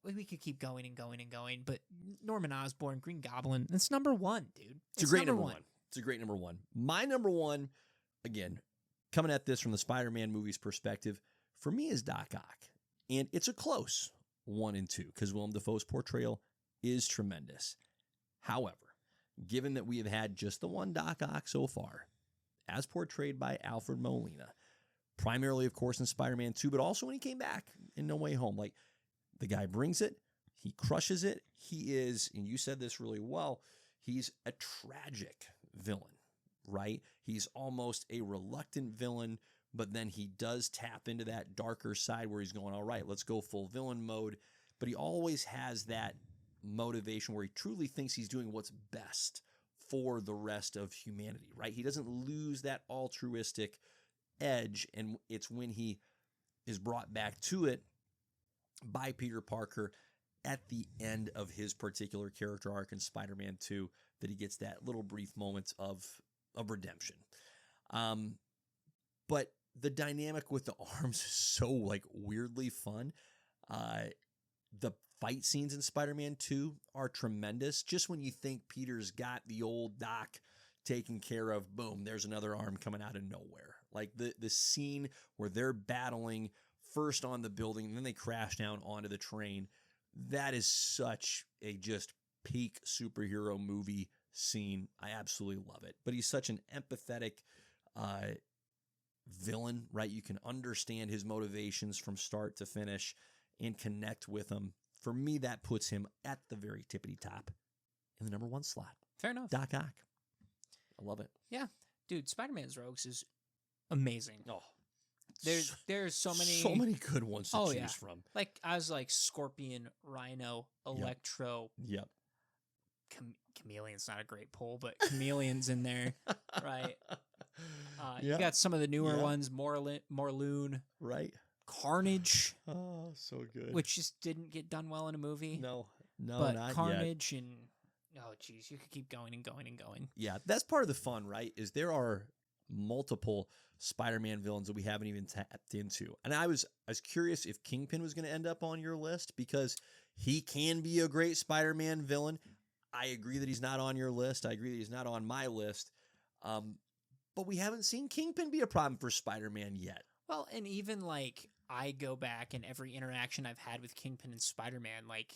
we could keep going and going and going, but Norman Osborn, Green Goblin, it's number 1, dude. It's a great number 1. It's a great number 1. My number 1, again, coming at this from the Spider-Man movie's perspective, for me is Doc Ock. And it's a close 1 and 2 because Willem Dafoe's portrayal is tremendous. However, given that we have had just the one Doc Ock so far, as portrayed by Alfred Molina, primarily, of course, in Spider-Man 2, but also when he came back in No Way Home. Like, the guy brings it, he crushes it, he is, and you said this really well, he's a tragic villain, right? He's almost a reluctant villain, but then he does tap into that darker side where he's going, all right, let's go full villain mode, but he always has that motivation where he truly thinks he's doing what's best for the rest of humanity, right? He doesn't lose that altruistic edge, and it's when he is brought back to it by Peter Parker at the end of his particular character arc in Spider-Man 2 that he gets that little brief moments of redemption. But the dynamic with the arms is so like weirdly fun. The fight scenes in Spider-Man 2 are tremendous. Just when you think Peter's got the old Doc taken care of, boom, there's another arm coming out of nowhere. Like the scene where they're battling first on the building, and then they crash down onto the train. That is such a just peak superhero movie scene. I absolutely love it. But he's such an empathetic villain, right? You can understand his motivations from start to finish and connect with him. For me, that puts him at the very tippity top in the number 1 slot. Fair enough. Doc Ock. I love it. Yeah. Dude, Spider-Man's Rogues is amazing. Oh. There's so many good ones to choose from. Like, I was like Scorpion, Rhino, Electro. Yep. Chameleon's not a great pull, but Chameleon's in there, right? You got some of the newer ones, Morloon. Right. Carnage. Oh, so good. Which just didn't get done well in a movie. No, but not Carnage yet. and oh, geez, you could keep going and going and going. Yeah, that's part of the fun, right? Is there are multiple Spider-Man villains that we haven't even tapped into, and I was curious if Kingpin was going to end up on your list because he can be a great Spider-Man villain. I agree that he's not on your list. I agree that he's not on my list. But we haven't seen Kingpin be a problem for Spider-Man yet. Well, and even like I go back and every interaction I've had with Kingpin and Spider-Man, like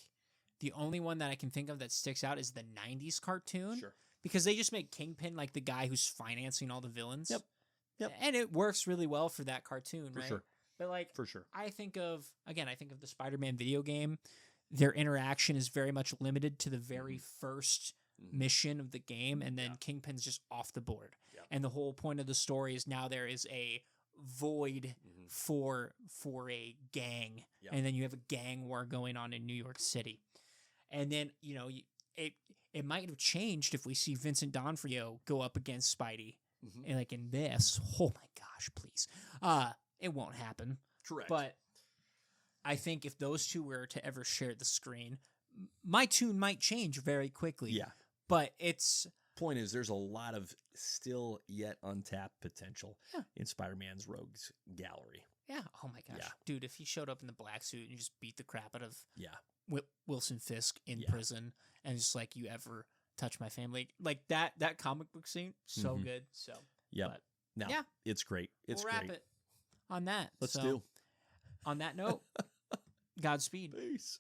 the only one that I can think of that sticks out is the 90s cartoon. Sure. because they just make Kingpin like the guy who's financing all the villains. Yep. And it works really well for that cartoon, For right? sure. But like, For sure. I think of the Spider-Man video game. Their interaction is very much limited to the very first mission of the game, and then Kingpin's just off the board. Yep. And the whole point of the story is now there is a void for a gang, and then you have a gang war going on in New York City. And then, it might have changed if we see Vincent D'Onofrio go up against Spidey. And like in this, oh my gosh, please. It won't happen. Correct. But I think if those two were to ever share the screen, my tune might change very quickly. Yeah. But it's... Point is, there's a lot of still yet untapped potential in Spider-Man's rogues gallery. Yeah. Oh my gosh. Yeah. Dude, if he showed up in the black suit and you just beat the crap out of Wilson Fisk in prison and just like, you ever touch my family, like that comic book scene, so good. So it's great. It's we'll wrap it on that. Let's do. On that note, Godspeed. Peace.